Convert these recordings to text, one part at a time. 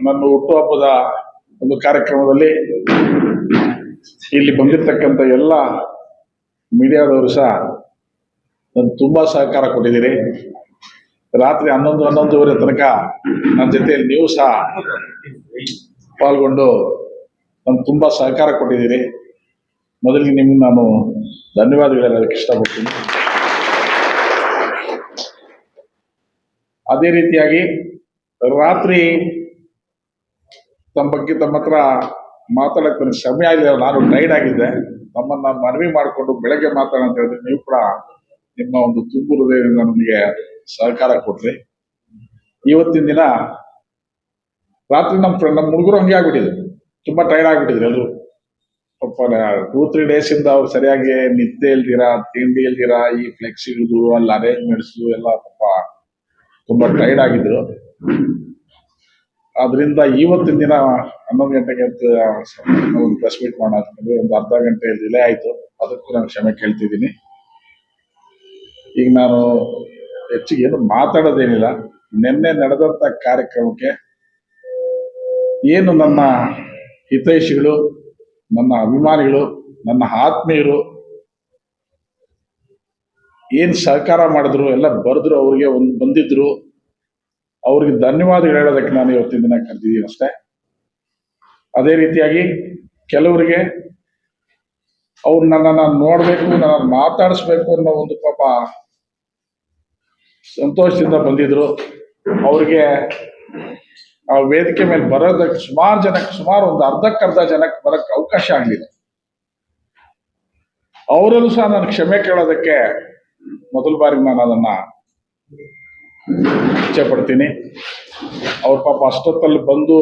ನನ್ನ ಹುಟ್ಟುಹಬ್ಬದ ಒಂದು ಕಾರ್ಯಕ್ರಮದಲ್ಲಿ ಇಲ್ಲಿ ಬಂದಿರತಕ್ಕಂಥ ಎಲ್ಲ ಮೀಡಿಯಾದವರು ಸಹ ನಾನು ತುಂಬಾ ಸಹಕಾರ ಕೊಟ್ಟಿದ್ದೀರಿ. ರಾತ್ರಿ 11-11:30 ತನಕ ನನ್ನ ಜೊತೆಯಲ್ಲಿ ನೀವು ಸಹ ಪಾಲ್ಗೊಂಡು ನಮ್ಗೆ ತುಂಬಾ ಸಹಕಾರ ಕೊಟ್ಟಿದ್ದೀರಿ. ಮೊದಲಿಗೆ ನಿಮ್ಗೆ ನಾನು ಧನ್ಯವಾದಗಳು ಹೇಳೋದಕ್ಕೆ ಇಷ್ಟಪಡ್ತೀನಿ. ಅದೇ ರೀತಿಯಾಗಿ ರಾತ್ರಿ ತಮ್ಮ ಬಗ್ಗೆ ತಮ್ಮ ಹತ್ರ ಮಾತಾಡಕ್ಕೆ ನನಗೆ ಸಮಯ ಆಗಿಲ್ಲ, ನಾನು ಟೈರ್ಡ್ ಆಗಿದ್ದೆ. ತಮ್ಮನ್ನು ನಾನು ಮನವಿ ಮಾಡಿಕೊಂಡು ಬೆಳಗ್ಗೆ ಮಾತಾಡೋಣ ಅಂತ ಹೇಳಿದ್ರೆ ನೀವು ಕೂಡ ನಿಮ್ಮ ಒಂದು ತುಂಬು ಹೃದಯದಿಂದ ನನಗೆ ಸಹಕಾರ ಕೊಟ್ರಿ. ಇವತ್ತಿನ ದಿನ ರಾತ್ರಿ ನಮ್ಮ ಹುಡುಗರು ಹಂಗೆ ಆಗ್ಬಿಟ್ಟಿದ್ರು, ತುಂಬಾ ಟೈರ್ಡ್ ಆಗ್ಬಿಟ್ಟಿದ್ರು ಎಲ್ಲರೂ. ಪಾಪ 2-3 ಡೇಸ್ ಇಂದ ಅವ್ರು ಸರಿಯಾಗಿ ನಿದ್ದೆ ಇಲ್ದಿರಾ, ತಿಂಡಿ ಇಲ್ದಿರಾ, ಈ ಫ್ಲೆಕ್ಸ್ ಇಡುದು, ಅಲ್ಲಿ ಅರೇಂಜ್ಮೆಂಟ್ಸ್ ಎಲ್ಲ ಪಾಪ ತುಂಬಾ ಟೈರ್ಡ್ ಆಗಿದ್ರು. ಆದ್ರಿಂದ ಇವತ್ತಿನ ದಿನ 11 ಗಂಟೆಗೆ ಒಂದು ಪ್ರೆಸ್ ಮೀಟ್ ಮಾಡೋದು ಒಂದು ಅರ್ಧ ಗಂಟೆ ಡಿಲೇ ಆಯ್ತು. ಅದಕ್ಕೂ ನಾನು ಕ್ಷಮೆ ಕೇಳ್ತಿದ್ದೀನಿ. ಈಗ ನಾನು ಹೆಚ್ಚಿಗೆ ಏನು ಮಾತಾಡೋದೇನಿಲ್ಲ. ನಿನ್ನೆ ನಡೆದಂತ ಕಾರ್ಯಕ್ರಮಕ್ಕೆ ಏನು ನನ್ನ ಹಿತೈಷಿಗಳು, ನನ್ನ ಅಭಿಮಾನಿಗಳು, ನನ್ನ ಆತ್ಮೀಯರು ಏನ್ ಸಹಕಾರ ಮಾಡಿದ್ರು, ಎಲ್ಲ ಬರೆದ್ರು, ಅವ್ರಿಗೆ ಒಂದು ಬಂದಿದ್ರು, ಅವ್ರಿಗೆ ಧನ್ಯವಾದಗಳು ಹೇಳೋದಕ್ಕೆ ನಾನು ಇವತ್ತಿನ ದಿನ ಕರೆದಿದ್ದೀನಿ ಅಷ್ಟೇ. ಅದೇ ರೀತಿಯಾಗಿ ಕೆಲವರಿಗೆ ಅವ್ರು ನನ್ನನ್ನು ನೋಡ್ಬೇಕು, ನನ್ನ ಮಾತಾಡಿಸ್ಬೇಕು ಅನ್ನೋ ಒಂದು ಪಾಪ ಸಂತೋಷದಿಂದ ಬಂದಿದ್ರು. ಅವ್ರಿಗೆ ಆ ವೇದಿಕೆ ಮೇಲೆ ಬರೋದಕ್ಕೆ ಸುಮಾರು ಒಂದು ಅರ್ಧಕ್ಕರ್ಧ ಜನಕ್ಕೆ ಬರೋಕ್ಕೆ ಅವಕಾಶ ಆಗಲಿಲ್ಲ. ಅವರಲ್ಲೂ ಸಹ ನಾನು ಕ್ಷಮೆ ಕೇಳೋದಕ್ಕೆ ಮೊದಲ ಬಾರಿಗೆ ನಾನು ಅದನ್ನ ಇಚ್ಛೆ ಪಡ್ತೀನಿ. ಅವ್ರ ಪಾಪ ಅಷ್ಟೊತ್ತಲ್ಲಿ ಬಂದು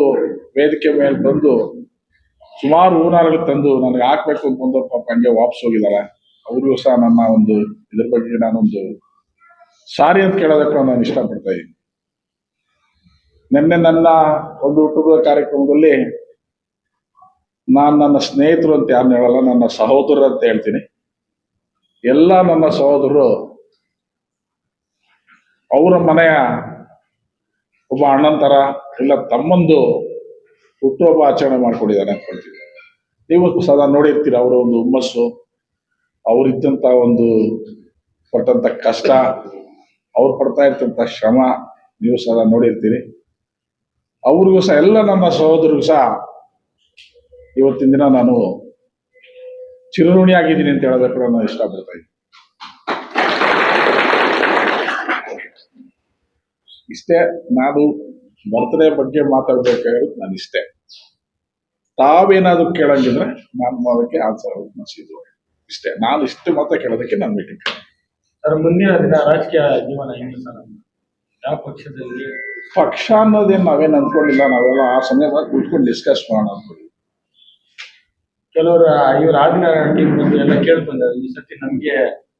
ವೇದಿಕೆ ಮೇಲೆ ಬಂದು ಸುಮಾರು ಹೂನಾರಗಳು ತಂದು ನನಗೆ ಹಾಕ್ಬೇಕು ಅಂತ ಬಂದವ್ರು ಪಾಪ ಹಂಗೆ ವಾಪಸ್ ಹೋಗಿದ್ದಾರೆ. ಅವ್ರಿಗೂ ಸಹ ನನ್ನ ಒಂದು ಇದ್ರ ಬಗ್ಗೆ ನಾನೊಂದು ಸಾರಿ ಅಂತ ಕೇಳೋದಕ್ಕೆ ನಾನು ಇಷ್ಟಪಡ್ತಾ ಇದ್ದೀನಿ. ನಿನ್ನೆ ನನ್ನ ಒಂದು ಹುಟ್ಟುಹಬ್ಬದ ಕಾರ್ಯಕ್ರಮದಲ್ಲಿ ನಾನು ನನ್ನ ಸ್ನೇಹಿತರು ಅಂತ ಯಾರನ್ನ ಹೇಳಲ್ಲ, ನನ್ನ ಸಹೋದರರು ಅಂತ ಹೇಳ್ತೀನಿ. ಎಲ್ಲ ನನ್ನ ಸಹೋದರರು ಅವರ ಮನೆಯ ಒಬ್ಬ ಅಣ್ಣನ ತರ ಇಲ್ಲ ತಮ್ಮಂದು ಹುಟ್ಟುಹಬ್ಬ ಆಚರಣೆ ಮಾಡ್ಕೊಂಡಿದ್ದಾರೆ ಅನ್ಕೊಳ್ತೀವಿ. ನೀವು ಸದಾ ನೋಡಿರ್ತೀರ ಅವರ ಒಂದು ಹುಮ್ಮಸ್ಸು, ಅವರಿದ್ದಂತ ಒಂದು ಪಟ್ಟಂತ ಕಷ್ಟ, ಅವ್ರು ಪಡ್ತಾ ಇರ್ತಂತ ಶ್ರಮ ನೀವು ಸದಾ ನೋಡಿರ್ತೀರಿ. ಅವ್ರಿಗೂ ಸಹ ಎಲ್ಲ ನನ್ನ ಸಹೋದರಿಗೂ ಸಹ ಇವತ್ತಿನ ದಿನ ನಾನು ಚಿರಋಣಿ ಆಗಿದ್ದೀನಿ ಅಂತ ಹೇಳೋದಕ್ಕೆ ನಾನು ಇಷ್ಟಪಡ್ತಾ ಇದ್ದೀನಿ. ಇಷ್ಟೇ, ನಾನು ಬರ್ತ್ಡೇ ಬಗ್ಗೆ ಮಾತಾಡ್ಬೇಕಾಗಿರೋದು ನಾನು ಇಷ್ಟೇ. ತಾವೇನಾದ್ರು ಕೇಳಂಗಿದ್ರೆ ನಾನು ಅದಕ್ಕೆ ಆನ್ಸರ್ ಮನಸ್ಸಿದ್ದು ಇಷ್ಟೇ. ನಾನು ಇಷ್ಟು ಮಾತ್ರ ಕೇಳೋದಕ್ಕೆ ನಾನು ಮೀಟಿಂಗ್. ಸರ್, ಮುಂದಿನ ದಿನ ರಾಜಕೀಯ ಜೀವನ ಹೆಂಗೆ ಸರ್? ಯಾವ ಪಕ್ಷದಲ್ಲಿ? ಪಕ್ಷ ಅನ್ನೋದೇನು ನಾವೇನು ಅಂದ್ಕೊಂಡಿಲ್ಲ. ನಾವೆಲ್ಲ ಆ ಸಮಯದಾಗ ಕೂತ್ಕೊಂಡು ಡಿಸ್ಕಸ್ ಮಾಡೋಣ ಅನ್ಕೊಳ್ಳಿ. ಕೆಲವರು ಇವ್ರ ಆದಿನಾರಾಯಣ ಟೀಮ್ ಬಂದು ಎಲ್ಲ ಕೇಳ್ಕೊಂಡ್ರೆ ಈ ಸತಿ ನಮ್ಗೆ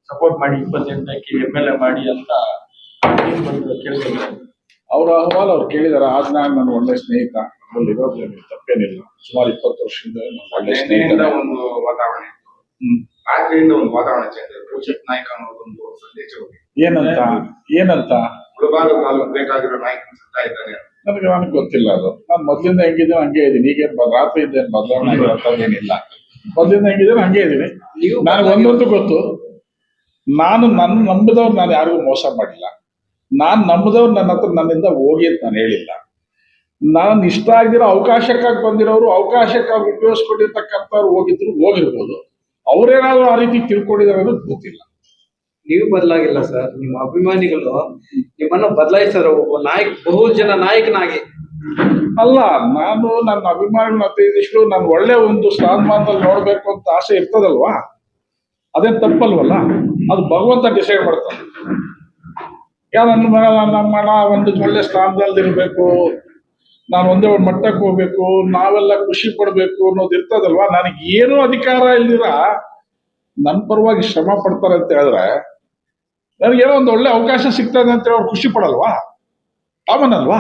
ಸಪೋರ್ಟ್ ಮಾಡಿ 28ಕ್ಕೆ MLA ಮಾಡಿ ಅಂತ ಟೀಮ್ ಬಂದು ಕೇಳ್ಕೊಂಡ್ರೆ ಅವ್ರ ಅಹವಾಲು ಅವ್ರು ಕೇಳಿದಾರೆ. ಆದಿನಾರಾಯಣ ನನ್ನ ಒಳ್ಳೆ ಸ್ನೇಹಿತ, ಅಲ್ಲಿ ಇರೋದ್ರಲ್ಲಿ ತಪ್ಪೇನಿಲ್ಲ. ಸುಮಾರು 20 ವರ್ಷದಿಂದ ಒಳ್ಳೆ ಸ್ನೇಹಿತ. ಒಂದು ವಾತಾವರಣ ರಾತ್ರಿಯಿಂದ ಒಂದು ವಾತಾವರಣ ಚೇಂಜ್. ಭವಿಷ್ಯತ್ ನಾಯಕ ಅನ್ನೋದೊಂದು ಸಂದೇಶ ಏನಂತ ಮುಳಬಾಗ ತಾಲೂಕು ಬೇಕಾಗಿರೋ ನಾಯಕನ ಸಿಗ್ತಾ ಇದ್ದಾನೆ. ನನಗೆ ಗೊತ್ತಿಲ್ಲ ಅದು. ನಾನು ಮೊದ್ಲಿಂದ ಹೆಂಗಿದ್ದೀನಿ ಹಂಗೆ ಇದ್ದೀನಿ. ಈಗೇನು ರಾತ್ರಿಯಿಂದ ಏನು ಬದಲಾವಣೆ ಆಗಿರೋಂಥದ್ದೇನಿಲ್ಲ. ಮೊದ್ಲಿಂದ ಹೆಂಗಿದ್ದೀನಿ ಹಂಗೆ ಇದ್ದೀನಿ. ನನಗೆ ಒಂದೊಂದು ಗೊತ್ತು, ನಾನು ನಂಬಿದವ್ರು ನಾನು ಯಾರಿಗೂ ಮೋಸ ಮಾಡಿಲ್ಲ. ನಾನು ನಂಬಿದವ್ರು ನನ್ನ ಹತ್ರ ನನ್ನಿಂದ ಹೋಗಿ ಅಂತ ನಾನು ಹೇಳಿಲ್ಲ. ನಾನು ಇಷ್ಟ ಆಗಿರೋ ಅವಕಾಶಕ್ಕಾಗಿ ಬಂದಿರೋರು, ಅವಕಾಶಕ್ಕಾಗಿ ಉಪಯೋಗಿಸ್ಕೊಂಡಿರ್ತಕ್ಕಂಥವ್ರು ಹೋಗಿರ್ಬೋದು. ಅವ್ರೇನಾದ್ರು ಆ ರೀತಿ ತಿಳ್ಕೊಂಡಿದ್ದಾರೆ ಅನ್ನೋದು ಗೊತ್ತಿಲ್ಲ. ನೀವು ಬದಲಾಗಿಲ್ಲ ಸರ್, ನಿಮ್ಮ ಅಭಿಮಾನಿಗಳು ನಿಮ್ಮನ್ನ ಬದಲಾಯಿಸಿದ್ರು. ಒಬ್ಬ ನಾಯಕ, ಬಹು ಜನ ನಾಯಕನಾಗಿ ಅಲ್ಲ, ನಾನು ನನ್ನ ಅಭಿಮಾನಿಗಳ ಅತಿಥಿಗಳು ನಾನು ಒಳ್ಳೆ ಒಂದು ಸ್ಥಾನಮಾನದಲ್ಲಿ ನೋಡ್ಬೇಕು ಅಂತ ಆಸೆ ಇರ್ತದಲ್ವಾ, ಅದೇನ್ ತಪ್ಪಲ್ವಲ್ಲ. ಅದು ಭಗವಂತ ಡಿಸೈಡ್ ಮಾಡ್ತಾನೆ. ನಮ್ಮ ಒಂದು ಒಳ್ಳೆ ಸ್ಥಾನದಲ್ಲಿ ಇರ್ಬೇಕು, ನಾನು ಒಂದೇ ಒಂದು ಮಟ್ಟಕ್ಕೆ ಹೋಗ್ಬೇಕು, ನಾವೆಲ್ಲ ಖುಷಿ ಪಡ್ಬೇಕು ಅನ್ನೋದು ಇರ್ತದಲ್ವಾ. ನನಗೆ ಏನೂ ಅಧಿಕಾರ ಇಲ್ದಿರ ನನ್ನ ಪರವಾಗಿ ಶ್ರಮ ಪಡ್ತಾರೆ ಅಂತ ಹೇಳಿದ್ರೆ ನನಗೇನೋ ಒಂದು ಒಳ್ಳೆ ಅವಕಾಶ ಸಿಗ್ತದೆ ಅಂತ ಅವ್ರು ಖುಷಿ ಪಡಲ್ವಾ? ಕಾಮನ್ ಅಲ್ವಾ?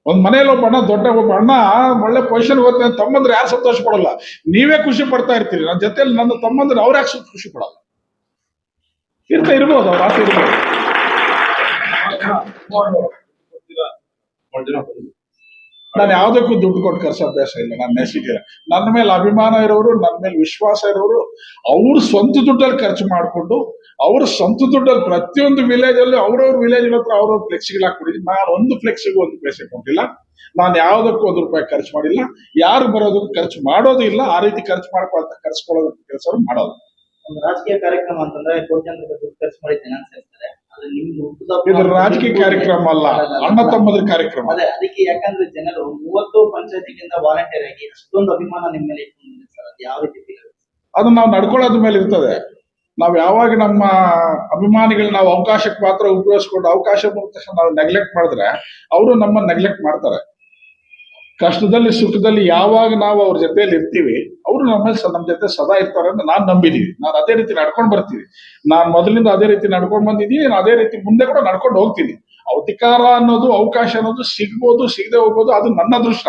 ಒಂದ್ ಮನೇಲಿ ಒಬ್ಬ ಅಣ್ಣ, ದೊಡ್ಡ ಒಬ್ಬ ಅಣ್ಣ ಒಳ್ಳೆ ಪೊಸಿಷನ್ ಹೋಗ್ತಾನೆ, ತಮ್ಮಂದ್ರೆ ಯಾರು ಸಂತೋಷ ಪಡಲ್ಲ? ನೀವೇ ಖುಷಿ ಪಡ್ತಾ ಇರ್ತೀರಿ. ನನ್ನ ಜೊತೆಲಿ ನನ್ನ ತಮ್ಮಂದ್ರೆ ಅವ್ರು ಯಾಕೆ ಖುಷಿ ಪಡಲ್ಲ? ಇರ್ಬೋದು, ಅವ್ರ ಆಸೆ ಇರ್ಬೋದು. ಮಂಜುನಾಥ್ ಬಂದ್ರು. ನಾನು ಯಾವುದಕ್ಕೂ ದುಡ್ಡು ಕೊಟ್ಟು ಖರ್ಚು ಅಭ್ಯಾಸ ಇಲ್ಲ. ನನ್ನ ನೆಸಿಟಿಲ್ಲ. ನನ್ನ ಮೇಲೆ ಅಭಿಮಾನ ಇರೋರು, ನನ್ನ ಮೇಲೆ ವಿಶ್ವಾಸ ಇರೋರು, ಅವ್ರ ಸ್ವಂತ ದುಡ್ಡಲ್ಲಿ ಖರ್ಚು ಮಾಡಿಕೊಂಡು ಅವ್ರ ಸ್ವಂತ ದುಡ್ಡಲ್ಲಿ ಪ್ರತಿಯೊಂದು ವಿಲೇಜ್ ಅಲ್ಲಿ ಅವ್ರವ್ರ ವಿಲೇಜ್ ಹತ್ರ ಅವ್ರವ್ರ ಫ್ಲೆಕ್ಸಿಗಳು ಹಾಕ್ಬಿಟ್ಟಿದ್ದೀನಿ. ನಾನು ಒಂದು ಫ್ಲೆಕ್ಸಿಗೂ ಒಂದು ಪೈಸೆ ಕೊಟ್ಟಿಲ್ಲ. ನಾನು ಯಾವುದಕ್ಕೂ ₹1 ಖರ್ಚು ಮಾಡಿಲ್ಲ. ಯಾರು ಬರೋದಕ್ಕೂ ಖರ್ಚು ಮಾಡೋದು ಇಲ್ಲ. ಆ ರೀತಿ ಖರ್ಚು ಖರ್ಚ್ಕೊಳ್ಳೋದು ಕೆಲಸ ಮಾಡೋದು. ಒಂದು ರಾಜಕೀಯ ಕಾರ್ಯಕ್ರಮ ಅಂತಂದ್ರೆ ಕೋಟ್ಯಾಂತರ ದುಡ್ಡು ಖರ್ಚು ಮಾಡಿದ್ದೇನೆ ಅಂತ ಹೇಳ್ತಾರೆ. ಆದ್ರೆ ನಿಮ್ದು ಇದು ರಾಜಕೀಯ ಕಾರ್ಯಕ್ರಮ ಅಲ್ಲ, ಅಣ್ಣ ತಮ್ಮದ್ರ ಕಾರ್ಯಕ್ರಮ. ಅದೇ ಅದಕ್ಕೆ ಯಾಕಂದ್ರೆ ಜನರು 30 ಪಂಚಾಯತಿಗಿಂತ ವಾಲಂಟಿಯರ್ ಆಗಿ ಅಷ್ಟೊಂದು ಅಭಿಮಾನ ನಿಮ್ಮ ಮೇಲೆ ಇಟ್ಕೊಂಡಿದ್ದಾರೆ ಸರ್. ಅದು ಯಾವ ರೀತಿ feel ಆಗುತ್ತೆ? ಅದು ನಾವು ನಡ್ಕೊಳ್ಳೋದ್ರ ಮೇಲೆ ಇರ್ತದೆ. ನಾವು ಯಾವಾಗ ನಮ್ಮ ಅಭಿಮಾನಿಗಳು ನಾವು ಅವಕಾಶಕ್ಕೆ ಮಾತ್ರ ಉಪಯೋಗಿಸ್ಕೊಂಡು ಅವಕಾಶ ಬಂದ ತಕ್ಷಣ ನಾವು ನೆಗ್ಲೆಕ್ಟ್ ಮಾಡಿದ್ರೆ ಅವರು ನಮ್ಮನ್ನ ನೆಗ್ಲೆಕ್ಟ್ ಮಾಡ್ತಾರೆ. ಕಷ್ಟದಲ್ಲಿ ಸುಖದಲ್ಲಿ ಯಾವಾಗ ನಾವು ಅವ್ರ ಜೊತೆಯಲ್ಲಿ ಇರ್ತೀವಿ ಅವರು ನಮ್ಮ ಜೊತೆ ಸದಾ ಇರ್ತಾರೆ ಅಂತ ನಾನು ನಂಬಿದೀವಿ. ನಾನು ಅದೇ ರೀತಿ ನಡ್ಕೊಂಡು ಬರ್ತೀವಿ. ನಾನು ಮೊದಲಿಂದ ಅದೇ ರೀತಿ ನಡ್ಕೊಂಡು ಬಂದಿದ್ದೀನಿ. ನಾನು ಅದೇ ರೀತಿ ಮುಂದೆ ಕೂಡ ನಡ್ಕೊಂಡು ಹೋಗ್ತೀನಿ. ಅಧಿಕಾರ ಅನ್ನೋದು, ಅವಕಾಶ ಅನ್ನೋದು ಸಿಗ್ಬೋದು, ಸಿಗದೆ ಹೋಗ್ಬೋದು, ಅದು ನನ್ನ ಅದೃಷ್ಟ.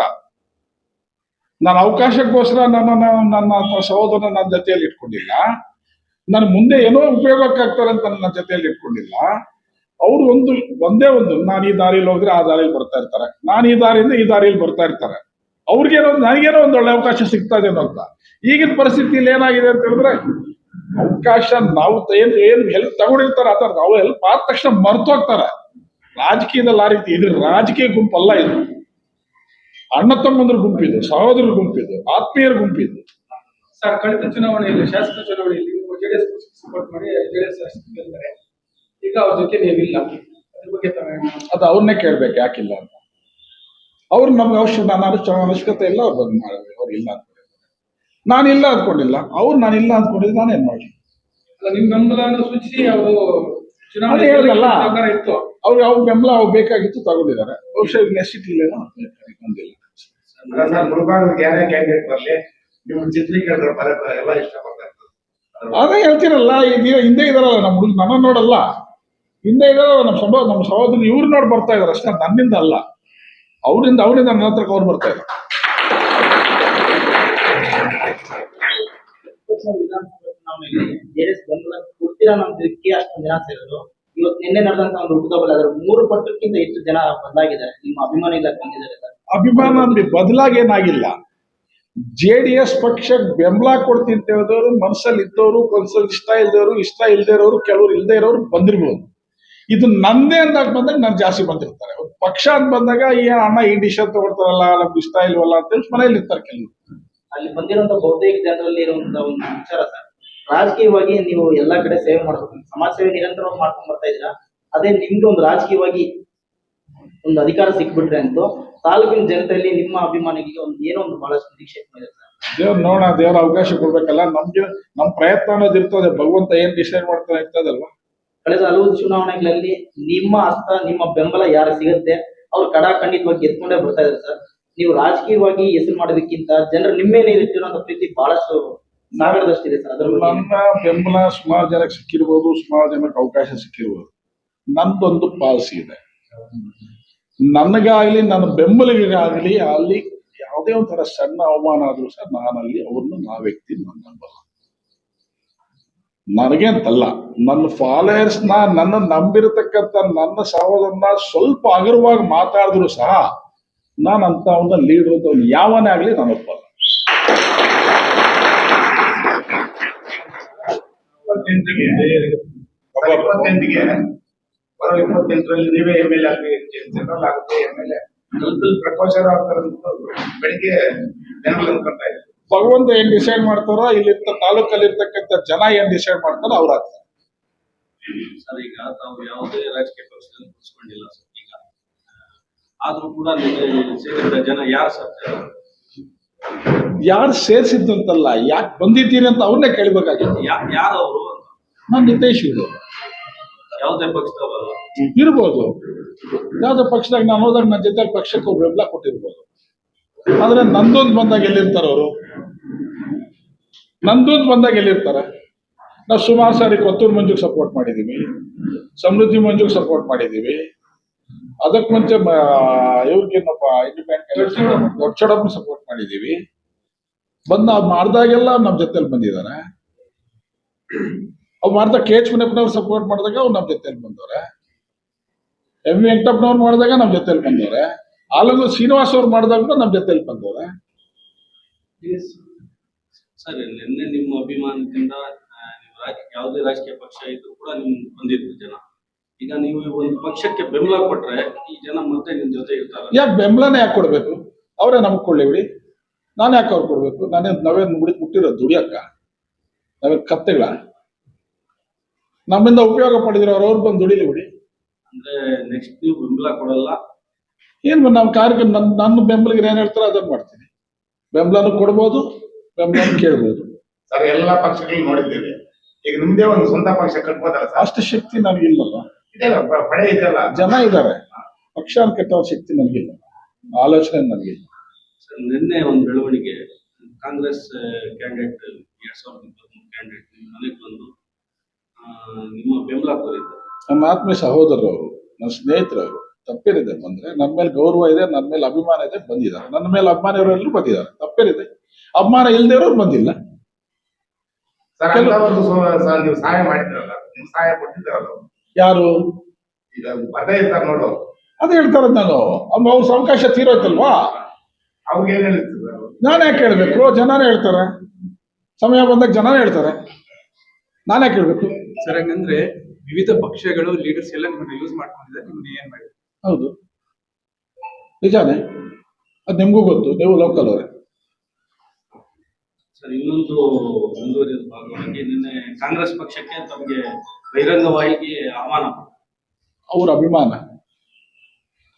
ನಾನು ಅವಕಾಶಕ್ಕೋಸ್ಕರ ನನ್ನ ಸಹೋದರನ ನನ್ನ ಜೊತೆಯಲ್ಲಿ ಇಟ್ಕೊಂಡಿಲ್ಲ. ನಾನು ಮುಂದೆ ಏನೋ ಉಪಯೋಗಕ್ಕಾಗ್ತಾರೆ ಅಂತ ನನ್ನ ಜೊತೆಯಲ್ಲಿ ಇಟ್ಕೊಂಡಿಲ್ಲ. ಅವರು ಒಂದೇ ಒಂದು ನಾನು ಈ ದಾರಿಯಲ್ಲಿ ಹೋದ್ರೆ ಆ ದಾರಿಯಲ್ಲಿ ಬರ್ತಾ ಇರ್ತಾರೆ, ನಾನು ಈ ದಾರಿಯಿಂದ ಈ ದಾರಿಯಲ್ಲಿ ಬರ್ತಾ ಇರ್ತಾರೆ. ಅವ್ರಿಗೇನೋ ನನಗೇನೋ ಒಂದು ಒಳ್ಳೆ ಅವಕಾಶ ಸಿಗ್ತಾ ಇದೆ ಅಂತ. ಈಗಿನ ಪರಿಸ್ಥಿತಿಯಲ್ಲಿ ಏನಾಗಿದೆ ಅಂತ ಹೇಳಿದ್ರೆ ಅವಕಾಶ ನಾವು ಏನು ಹೆಲ್ಪ್ ತಗೊಂಡಿರ್ತಾರೆ ಆ ಥರ ಅವ್ರು ಹೆಲ್ಪ್ ಆದ ತಕ್ಷಣ ಮರ್ತೋಗ್ತಾರೆ. ರಾಜಕೀಯದಲ್ಲಿ ಆ ರೀತಿ ಇದು ರಾಜಕೀಯ ಗುಂಪಲ್ಲ. ಇದು ಅಣ್ಣ ತಮ್ಮಂದ್ರ ಗುಂಪಿದು, ಸಹೋದರರ ಗುಂಪಿದು, ಆತ್ಮೀಯರ ಗುಂಪಿದು. ಸರ್, ಕಳೆದ ಚುನಾವಣೆಯಲ್ಲಿ, ಶಾಸಕ ಚುನಾವಣೆಯಲ್ಲಿ ನೀವು ಜೆಡಿಎಸ್ ಸಪೋರ್ಟ್ ಮಾಡಿ ಜೆಡಿಎಸ್ ಗೆಲ್ತಾರೆ. ಈಗ ಅವ್ರ ಜೊತೆ ನೀವಿಲ್ಲ, ಅದ್ರ ಬಗ್ಗೆ ಅದು ಅವ್ರನ್ನೇ ಕೇಳ್ಬೇಕು ಯಾಕಿಲ್ಲ ಅಂತ. ಅವ್ರು ನಮ್ಗೆ ಅವಶ್ಯಕತೆ ಇಲ್ಲ. ಅವ್ರು ಬಂದು ಮಾಡಿದ್ರೆ ಅವ್ರು ಇಲ್ಲ ಅಂದ್ಕೊಂಡಿದ್ದಾರೆ. ನಾನಿಲ್ಲ ಅಂದ್ಕೊಂಡಿಲ್ಲ. ಅವ್ರು ನಾನಿಲ್ಲ ಅಂದ್ಕೊಂಡಿದ್ದು ನಾನೇನ್ ಮಾಡಿ. ನಿಮ್ ಬೆಂಬಲವನ್ನು ಸೂಚಿಸಿ ಅವರು ಅದೇ ಹೇಳಿದ್ರಲ್ಲ, ಚುನಾವಣೆ ಇತ್ತು. ಅವ್ರ ಬೆಂಬಲ ಅವ್ರು ಬೇಕಾಗಿತ್ತು, ತಗೊಂಡಿದ್ದಾರೆ. ಬಹುಶಃ ನೆಸಿಟಿಲೇನೋ ಬಂದಿಲ್ಲ. ಸರ್, ಮುಳುಬಾಗದ ಯಾರೇ ಕ್ಯಾಂಡಿಡೇಟ್ ಬರ್ಲಿ ನಿಮ್ಮ ಚಿತ್ರೀಕರಣ ಎಲ್ಲ ಇಷ್ಟಪಡ್ತಾ ಇರ್ತದೆ. ಅದೇ ಹೇಳ್ತೀರಲ್ಲ, ಈಗ ಹಿಂದೆ ಇದಾರಲ್ಲ ನಮ್ಮ ಹುಡುಗ, ನನ್ನ ನೋಡಲ್ಲ, ಹಿಂದೆ ಇದಾರಲ್ಲ ನಮ್ಮ ಸಹೋದರ, ಇವ್ರು ನೋಡಿ ಬರ್ತಾ ಇದಾರೆ ಅಷ್ಟೇ, ನನ್ನಿಂದ ಅಲ್ಲ. ಅವರಿಂದ ನನ್ನ ಹತ್ರಕ್ಕೆ ಅವ್ರು ಬರ್ತಾ ಇದ್ದಾರೆ. ವಿಧಾನಸಭಾ ಚುನಾವಣೆಯಲ್ಲಿ ಜೆಡಿಎಸ್ ಬೆಂಬಲ ಕೊಡ್ತೀರಾ ಅನ್ನೋದಕ್ಕೆ ಅಷ್ಟೊಂದು ಜನ ಸೇರಿದ್ರು. ಇವತ್ತು ನಿನ್ನೆ ನಡೆದಂತ ಒಂದು ಹುಟ್ಟುಹಬ್ಬದಲ್ಲಿ ಅದರ 3 ಪಟ್ಟಕ್ಕಿಂತ ಹೆಚ್ಚು ಜನ ಬದಲಾಗಿದ್ದಾರೆ. ನಿಮ್ಮ ಅಭಿಮಾನಿಗಳ ಬಂದಿದ್ದಾರೆ ಸರ್. ಅಭಿಮಾನ ಬದಲಾಗೇನಾಗಿಲ್ಲ. JDS ಪಕ್ಷಕ್ಕೆ ಬೆಂಬಲ ಕೊಡ್ತೀನಿ ಅಂತ ಹೇಳಿದವರು ಮನಸ್ಸಲ್ಲಿ ಇದ್ದವರು, ಮನಸ್ಸಲ್ಲಿ ಇಷ್ಟ ಇಲ್ದೇ ಇರೋರು, ಕೆಲವರು ಇಲ್ದೇ ಇರೋರು ಬಂದಿರ್ಬೋದು. ಇದು ನಂದೇ ಅಂದಾಗ ಬಂದಾಗ ನಾನು ಜಾಸ್ತಿ ಬಂದಿರ್ತಾರೆ. ಪಕ್ಷ ಅಂತ ಬಂದಾಗ ಅಣ್ಣ ಈ ಡಿಸಿಷನ್ ತಗೊಳ್ತಾರಲ್ಲ, ನಮ್ಗೆ ಇಷ್ಟ ಇಲ್ವಲ್ಲ ಅಂತೇಳಿ ಮನೇಲಿ ಇರ್ತಾರೆ ಕೆಲವರು. ಅಲ್ಲಿ ಬಂದಿರುವಂತ ಬಹುತೇಕ ಜನರಲ್ಲಿ ಇರುವಂತ ಒಂದು ವಿಚಾರ ಸರ್, ರಾಜಕೀಯವಾಗಿ ನೀವು ಎಲ್ಲಾ ಕಡೆ ಸೇವೆ ಮಾಡಬೇಕು, ಸಮಾಜ ಸೇವೆ ನಿರಂತರವಾಗಿ ಮಾಡ್ಕೊಂಡು ಬರ್ತಾ ಇದ್ದೀರಾ. ಅದೇ ನಿಮ್ಗೆ ಒಂದು ರಾಜಕೀಯವಾಗಿ ಒಂದು ಅಧಿಕಾರ ಸಿಕ್ಬಿಟ್ರೆ ಅಂತೂ ತಾಲೂಕಿನ ಜನತೆಯಲ್ಲಿ ನಿಮ್ಮ ಅಭಿಮಾನಿಗಳಿಗೆ ಏನೋ ಒಂದು ಬಹಳಷ್ಟು ನಿರೀಕ್ಷೆ ಇದೆ ಸರ್. ದೇವ್ರ ಅವಕಾಶ ಕೊಡ್ಬೇಕಲ್ಲ. ನಮ್ ಪ್ರಯತ್ನ ಅನ್ನೋದು ಇರ್ತದೆ. ಭಗವಂತ ಏನ್ ಡಿಸೈಡ್ ಮಾಡ್ತಾನೆ ಇರ್ತದಲ್ವಾ. ಕಳೆದ ಹಲವು ಚುನಾವಣೆಗಳಲ್ಲಿ ನಿಮ್ಮ ಹಸ್ತ, ನಿಮ್ಮ ಬೆಂಬಲ ಯಾರು ಸಿಗುತ್ತೆ ಅವ್ರು ಖಂಡಿತವಾಗಿ ಗೆದ್ಕೊಂಡೇ ಬರ್ತಾ ಇದ್ದಾರೆ ಸರ್. ನೀವು ರಾಜಕೀಯವಾಗಿ ಹೆಸರು ಮಾಡೋದಕ್ಕಿಂತ ಜನರು ನಿಮ್ಮ ಮೇಲೆ ಇರುತ್ತಿರುವಂತ ಪ್ರೀತಿ ಬಹಳಷ್ಟು ಸಾವಿರದಷ್ಟಿದೆ ಸರ್. ಅದ್ರ ನನ್ನ ಬೆಂಬಲ ಸುಮಾರು ಜನಕ್ಕೆ ಸಿಕ್ಕಿರ್ಬೋದು, ಸುಮಾರು ಜನಕ್ಕೆ ಅವಕಾಶ ಸಿಕ್ಕಿರ್ಬೋದು. ನಂದೊಂದು ಪಾಲಿಸಿ ಇದೆ. ನನಗಾಗ್ಲಿ ನನ್ನ ಬೆಂಬಲಿಗಾಗ್ಲಿ ಅಲ್ಲಿ ಯಾವುದೇ ಒಂಥರ ಸಣ್ಣ ಅವಮಾನ ಆದ್ರೂ ಸಹ ನಾನಲ್ಲಿ ಅವ್ರನ್ನ ವ್ಯಕ್ತಿ ನನ್ನ ನಂಬಲ್ಲ. ನನಗೆ ಅಂತಲ್ಲ, ನನ್ನ ಫಾಲೋಯರ್ಸ್ ನನ್ನ ನಂಬಿರತಕ್ಕಂಥ ನನ್ನ ಸಹೋದರನ ಸ್ವಲ್ಪ ಹಗುರವಾಗಿ ಮಾತಾಡಿದ್ರು ಸಹ ನಾನಂತ ಅವನ ಲೀಡರ್ ಅಂತ ಯಾವನೇ ಆಗ್ಲಿ ನಾನು ಒಪ್ಪಲ್ಲ. 28ಗೆ ಬರೋ 28ರಲ್ಲಿ ನೀವೇ MLA ಆಗ್ಬೇಕು, ಜನರಲ್ ಆಗುತ್ತೆ. MLA ಪ್ರಕೋಚರ ಆಗ್ತಾರೆ ಅಂತ ಬೆಳಿಗ್ಗೆ ಜನಗಳು ಅನ್ಕೊಂತಾ ಇದ್ದಾರೆ. ಭಗವಂತ ಏನ್ ಡಿಸೈಡ್ ಮಾಡ್ತಾರೋ, ಇಲ್ಲಿ ತಾಲೂಕಲ್ಲಿ ಇರ್ತಕ್ಕಂಥ ಜನ ಏನ್ ಡಿಸೈಡ್ ಮಾಡ್ತಾರೋ ಅವ್ರು ಆಗ್ತಾರೆ. ಸರ್, ಈಗ ತಾವು ಯಾವುದೇ ರಾಜಕೀಯ ಪಕ್ಷದಲ್ಲಿ ಕೂರಿಸ್ಕೊಂಡಿಲ್ಲ ಸರ್. ಈಗ ಆದ್ರೂ ಕೂಡ ಸೇರಿದ ಜನ ಯಾರು ಸರ್? ಯಾರು ಸೇರ್ಸಿದ್ದಂತಲ್ಲ, ಯಾಕೆ ಬಂದಿದ್ದೀರಿ ಅಂತ ಅವ್ರನ್ನೇ ಕೇಳ್ಬೇಕಾಗಿತ್ತು. ಯಾರು ಅವರು? ನಾನು ನಿತೇಶ್ ಇದು ಯಾವುದೇ ಪಕ್ಷದವರಲ್ಲ ಇರ್ಬೋದು. ಯಾವ್ದೇ ಪಕ್ಷದಾಗ ನಾನು ಹೋದಾಗ ನನ್ನ ಜೊತೆ ಪಕ್ಷಕ್ಕೆ ಅವ್ರು ಬೆಂಬಲ ಕೊಟ್ಟಿರ್ಬೋದು. ಆದ್ರೆ ನಂದೊಂದು ಬಂದಾಗ ಎಲ್ಲಿರ್ತಾರ ಅವರು? ನಂದೊಂದು ಬಂದಾಗ ಎಲ್ಲಿರ್ತಾರೆ? ನಾವು ಸುಮಾರು ಸಾರಿ ಕೊತ್ತೂರು ಮಂಜುಗೆ ಸಪೋರ್ಟ್ ಮಾಡಿದೀವಿ, ಸಮೃದ್ಧಿ ಮಂಜುಗೆ ಸಪೋರ್ಟ್ ಮಾಡಿದೀವಿ. ಅದಕ್ಕೆ ಮುಂಚೆ ಇವ್ರಿಗೇನಪ್ಪ ಇಂಡಿಪೆಂಡೆಂಟ್ ದೊಡ್ಡ ಸಪೋರ್ಟ್ ಮಾಡಿದೀವಿ. ಬಂದು ಮಾಡ್ದಾಗೆಲ್ಲ ನಮ್ಮ ಜೊತೆಲಿ ಬಂದಿದ್ದಾರೆ. ಅವ್ರು ಮಾಡ್ದಾಗ KH ಮುನಿಯಪ್ಪನವ್ರು ಸಪೋರ್ಟ್ ಮಾಡಿದಾಗ ಅವ್ರು ನಮ್ಮ ಜೊತೆಲಿ ಬಂದವ್ರೆ. M ವೆಂಕಟಪ್ಪನವ್ರು ಮಾಡಿದಾಗ ನಮ್ಮ ಜೊತೆಲಿ ಬಂದವ್ರೆ. ಆಲಂಗೂರು ಶ್ರೀನಿವಾಸ್ ಅವ್ರು ಮಾಡಿದಾಗ ನಮ್ಮ ಜೊತೆಲಿ ಬಂದವ್ರೆ. ಸರ್ ನಿನ್ನೆ ನಿಮ್ಮ ಅಭಿಮಾನದಿಂದ ನೀವು ಯಾವುದೇ ರಾಜಕೀಯ ಪಕ್ಷ ಇದ್ರೂ ಕೂಡ ನಿಮ್ ಬಂದಿದ್ರು ಜನ. ಈಗ ನೀವು ಒಂದು ಪಕ್ಷಕ್ಕೆ ಬೆಂಬಲ ಕೊಟ್ರೆ ಈ ಜನ ಮತ್ತೆ ನಿಮ್ ಜೊತೆ ಇರ್ತಾರೆ. ಯಾಕೆ ಬೆಂಬಲನೇ ಯಾಕೆ ಕೊಡ್ಬೇಕು? ಅವರೇ ನಮಗ್ ಕೊಳ್ಳಿ ಬಿಡಿ, ನಾನು ಯಾಕೆ ಅವ್ರು ಕೊಡ್ಬೇಕು? ನಾವೇನ್ ಮುಟ್ಟಿರೋ ದುಡಿಯಕ್ಕ? ನಾವೇನ್ ಕತ್ತೆಗಳ? ನಮ್ಮಿಂದ ಉಪಯೋಗ ಪಡೆದಿರೋ ಅವ್ರು ಬಂದು ದುಡಿಲಿ ಬಿಡಿ. ಅಂದ್ರೆ ನೆಕ್ಸ್ಟ್ ನೀವು ಬೆಂಬಲ ಕೊಡಲ್ಲ? ಏನ್ ನಮ್ಮ ಕಾರ್ಯ ನನ್ನ ಬೆಂಬಲಿಗೆ ಏನ್ ಹೇಳ್ತಾರೋ ಅದನ್ನ ಮಾಡ್ತೀನಿ. ಬೆಂಬಲನೂ ಕೊಡ್ಬೋದು, ಬೆಂಬಲನೂ ಕೇಳ್ಬೋದು. ಸರ್ ಎಲ್ಲಾ ಪಕ್ಷಗಳು ನೋಡಿದ್ದೀವಿ, ಈಗ ನಿಮ್ದೇ ಒಂದು ಸ್ವಂತ ಪಕ್ಷ ಕಟ್ಬೋದಲ್ಲ ಸರ್? ಅಷ್ಟು ಶಕ್ತಿ ನನಗಿಲ್ಲಲ್ಲ. ಇದೆಲ್ಲ ಪಡೆ ಇದೆಯಲ್ಲ, ಜನ ಇದ್ದಾರೆ, ಪಕ್ಷ ಕಟ್ಟೋ ಶಕ್ತಿ ನನಗಿಲ್ಲ, ಆಲೋಚನೆ ನನಗಿಲ್ಲ. ಸರ್ ನಿನ್ನೆ ಒಂದು ಬೆಳವಣಿಗೆ, ಕಾಂಗ್ರೆಸ್ ಕ್ಯಾಂಡಿಡೇಟ್ 2023 ಕ್ಯಾಂಡಿಡೇಟ್ ನಿಮ್ಮ ಮನೆಗೆ ಬಂದು ನಿಮ್ಮ ಬೆಂಬಲ ಕೋರಿದ್ದಾರೆ. ನನ್ನ ಆತ್ಮೀಯ ಸಹೋದರರು, ನನ್ನ ಸ್ನೇಹಿತರವರು. ತಪ್ಪೇನಿದೆ ಬಂದ್ರೆ? ನನ್ನ ಮೇಲೆ ಗೌರವ ಇದೆ, ನನ್ನ ಮೇಲೆ ಅಭಿಮಾನ ಇದೆ, ಬಂದಿದ್ದಾರೆ. ನನ್ನ ಮೇಲೆ ಅಭಿಮಾನ ಇರೋರು ಬಂದಿದ್ದಾರೆ, ತಪ್ಪೇನಿದೆ. ಅಭಿಮಾನ ಇಲ್ಲದೆ ಇರೋರು ಬಂದಿಲ್ಲ. ಸರ್ ಅಂತವರೆಗೂ ನೀವು ಸಹಾಯ ಮಾಡಿದ್ರಲ್ಲ, ನಿಮ್ ಸಹಾಯ ಕೊಟ್ಟಿದ್ದಾರಲ್ಲ ಯಾರು? ಈಗ ಬರ್ದೇ ಇರ್ತಾರೆ ನೋಡು, ಅದೇ ಹೇಳ್ತಾರ ನಾನು. ಅವ್ರ ಅವಕಾಶ ತೀರೋಯ್ತಲ್ವಾ? ಅವ್ರಿಗೆ ಏನ್ ಹೇಳ್ತಿದ್ರು? ನಾನು ಯಾಕೆ ಹೇಳ್ಬೇಕು? ಜನನೇ ಹೇಳ್ತಾರೆ, ಸಮಯ ಬಂದಾಗ ಜನನೇ ಹೇಳ್ತಾರೆ, ನಾನು ಯಾಕೆ ಹೇಳ್ಬೇಕು? ಸರ್ ಹಂಗಂದ್ರೆ ವಿವಿಧ ಪಕ್ಷಗಳು ಲೀಡರ್ಸ್ ಎಲ್ಲ ನಿಮ್ಮನ್ನ ಯೂಸ್ ಮಾಡ್ಕೊಂಡಿದ್ದಾರೆ, ನಿಮ್ಗೆ ಏನ್ ಮಾಡಿ? ಹೌದು, ನಿಜಾನೇ. ಅದು ನಿಮ್ಗೂ ಗೊತ್ತು, ನೀವು ಲೋಕಲ್ ಅವರೇ. ಸರ್ ಇನ್ನೊಂದು ಮುಂದುವರಿದ ಭಾಗವಾಗಿ ನಿನ್ನೆ ಕಾಂಗ್ರೆಸ್ ಪಕ್ಷಕ್ಕೆ ತಮಗೆ ಬಹಿರಂಗವಾಗಿ ಆಹ್ವಾನ. ಅವ್ರ ಅಭಿಮಾನ,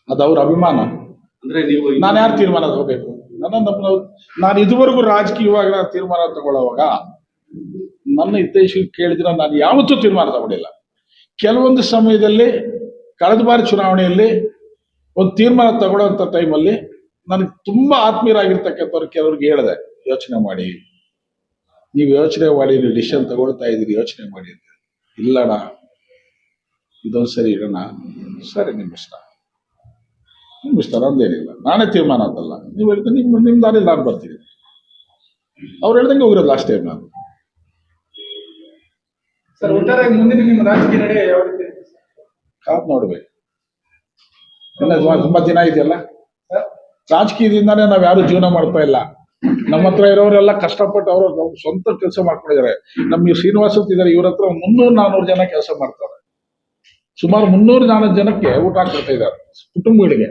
ಅದು ಅವ್ರ ಅಭಿಮಾನ. ಅಂದ್ರೆ ನೀವು ನಾನು ಯಾರು ತೀರ್ಮಾನ ತಗೋಬೇಕು? ನಾನು ಇದುವರೆಗೂ ರಾಜಕೀಯವಾಗಿ ನಾನು ತೀರ್ಮಾನ ತಗೊಳ್ಳೋವಾಗ ನನ್ನ ಹಿತೈಷಿ ಕೇಳಿದ್ರೆ ನಾನು ಯಾವತ್ತೂ ತೀರ್ಮಾನ ತಗೊಂಡಿಲ್ಲ. ಕೆಲವೊಂದು ಸಮಯದಲ್ಲಿ ಕಳೆದ ಬಾರಿ ಚುನಾವಣೆಯಲ್ಲಿ ಒಂದು ತೀರ್ಮಾನ ತಗೊಳ್ಳೋಂಥ ಟೈಮಲ್ಲಿ ನನಗೆ ತುಂಬಾ ಆತ್ಮೀಯರಾಗಿರ್ತಕ್ಕಂಥವ್ರು ಕೆಲವ್ರಿಗೆ ಹೇಳಿದೆ, ಯೋಚನೆ ಮಾಡಿ, ನೀವು ಯೋಚನೆ ಮಾಡಿ, ನೀವು ಡಿಸಿಷನ್ ತಗೊಳ್ತಾ ಇದ್ದೀರಿ, ಯೋಚನೆ ಮಾಡಿ ಅಂತ. ಇಲ್ಲಣ್ಣ, ಇದೊಂದು ಸರಿ ಇಡೋಣ. ಸರಿ, ನಿಮ್ಮ ಇಷ್ಟ, ನಂದೇನಿಲ್ಲ, ನಾನೇ ತೀರ್ಮಾನ ಅಂತಲ್ಲ. ನೀವು ಹೇಳಿದ್ರೆ ನಿಮ್ಮ ದಾರಿ ನಾನು ಬರ್ತೀನಿ. ಅವ್ರು ಹೇಳ್ದಂಗೆ ಹೋಗಿರೋದು ಲಾಸ್ಟ್ ಟೈಮ್ ನಾನು. ಸರ್ ಒಟ್ಟಾರೆ ಮುಂದಿನ ನಿಮ್ಮ ರಾಜಕೀಯ ನಡೆ ಯಾವ ರೀತಿ? ಕಾದ್ ನೋಡ್ಬೇಕು. ತುಂಬಾ ದಿನ ಇದೆಯಲ್ಲ, ರಾಜಕೀಯದಿಂದಾನೇ ನಾವ್ ಯಾರು ಜೀವನ ಮಾಡ್ತಾ ಇಲ್ಲ. ನಮ್ಮ ಹತ್ರ ಇರೋರೆಲ್ಲ ಕಷ್ಟಪಟ್ಟು ಅವರು ಸ್ವಂತ ಕೆಲಸ ಮಾಡ್ಕೊಂಡಿದ್ದಾರೆ. ನಮ್ಗೆ ಶ್ರೀನಿವಾಸ ಇದ್ದಾರೆ, ಇವ್ರ ಹತ್ರ 300-400 ಜನ ಕೆಲಸ ಮಾಡ್ತಾರೆ. ಸುಮಾರು 300-400 ಜನಕ್ಕೆ ಊಟ ಕೊಡ್ತಾ ಇದ್ದಾರೆ, ಕುಟುಂಬಗಳಿಗೆ.